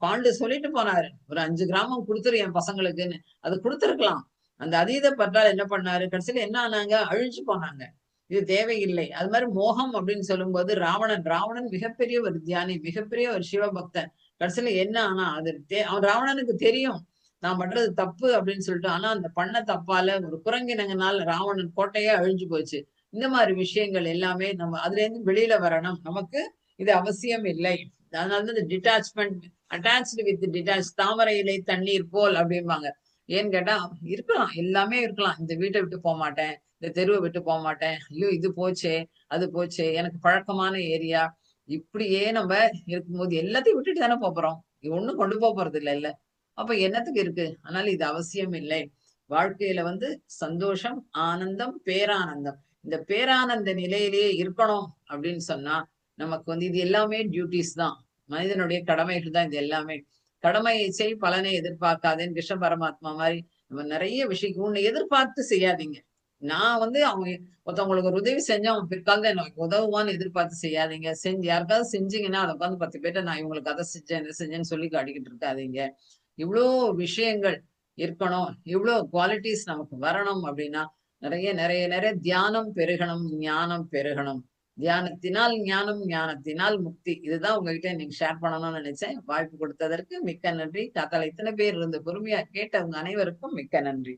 பாண்டு சொல்லிட்டு போனாரு. ஒரு 5 கிராமம் குடுத்துரு என் பசங்களுக்குன்னு. அது குடுத்துருக்கலாம். அந்த அதீத பற்றால் என்ன பண்ணாரு? கடைசியில என்ன ஆனாங்க? அழிஞ்சு போனாங்க. இது தேவையில்லை. அது மாரி மோகம் அப்படின்னு சொல்லும்போது ராவணன் மிகப்பெரிய ஒரு தியானி, மிகப்பெரிய ஒரு சிவபக்தன். கடைசியில என்ன ஆனா, அது அவன் ராவணனுக்கு தெரியும். நான் பண்றது தப்பு அப்படின்னு சொல்லிட்டு, ஆனா அந்த பண்ண தப்பால ஒரு குரங்கினங்கனால ராவணன் கோட்டையே அழிஞ்சு போச்சு. இந்த மாரி விஷயங்கள் எல்லாமே நம்ம அதுலேருந்து வெளியில வரணும். நமக்கு இது அவசியம் இல்லை. அதனால தான் இந்த டிட்டாச்மென்ட் அட்டாச்டு வித் டிட்டாச் தாமரை இலை தண்ணீர் போல் அப்படிம்பாங்க. ஏன்னு கேட்டா, இருக்கலாம். எல்லாமே இருக்கலாம். இந்த வீட்ட விட்டு போமாட்டேன். இந்த தெருவ விட்டு போமாட்டேன். ஐயோ! இது போச்சே, அது போச்சே, எனக்கு பழக்கமான ஏரியா. இப்படியே நம்ம இருக்கும்போது எல்லாத்தையும் விட்டுட்டு தானே போப்போறோம். ஒண்ணும் கொண்டு போறது இல்லல்ல. அப்ப என்னத்துக்கு இருக்கு? அதனால இது அவசியம் இல்லை. வாழ்க்கையில வந்து சந்தோஷம், ஆனந்தம், பேரானந்தம். இந்த பேரானந்த நிலையிலேயே இருக்கணும் அப்படின்னு சொன்னா, நமக்கு வந்து இது எல்லாமே டியூட்டீஸ் தான். மனிதனுடைய கடமைகள் தான் இது எல்லாமே. கடமையை செய் பலனை எதிர்பார்க்காதேன்னு கிருஷ்ண பரமாத்மா மாரி நம்ம நெறைய விஷயம் உன்னை எதிர்பார்த்து செய்யாதீங்க. நான் வந்து அவங்க ஒருத்தவங்களுக்கு ஒரு உதவி செஞ்சா அவன் பிற்காலத்துல எனக்கு உதவுவான்னு எதிர்பார்த்து செய்யாதீங்க. யாருக்காவது செஞ்சீங்கன்னா, அத உட்கார்ந்து 10 பேர்ட்ட நான் இவங்களுக்கு அத செஞ்சேன், இத செஞ்சேன்னு சொல்லி காட்டிக்கிட்டு இருக்காதீங்க. இவ்ளோ விஷயங்கள் இருக்கணும். இவ்ளோ குவாலிட்டீஸ் நமக்கு வரணும் அப்டின்னா, நெறைய தியானம் பெருகணும், ஞானம் பெருகணும். தியானத்தினால் ஞானம், ஞானத்தினால் முக்தி. இதுதான் உங்ககிட்ட இன்னைக்கு ஷேர் பண்ணணும்னு நெனைச்சேன். வாய்ப்பு கொடுத்ததற்கு மிக்க நன்றி. காத்தால இத்தன பேர் இருந்து பொறுமையா கேட்டவங்க அனைவருக்கும் மிக்க நன்றி.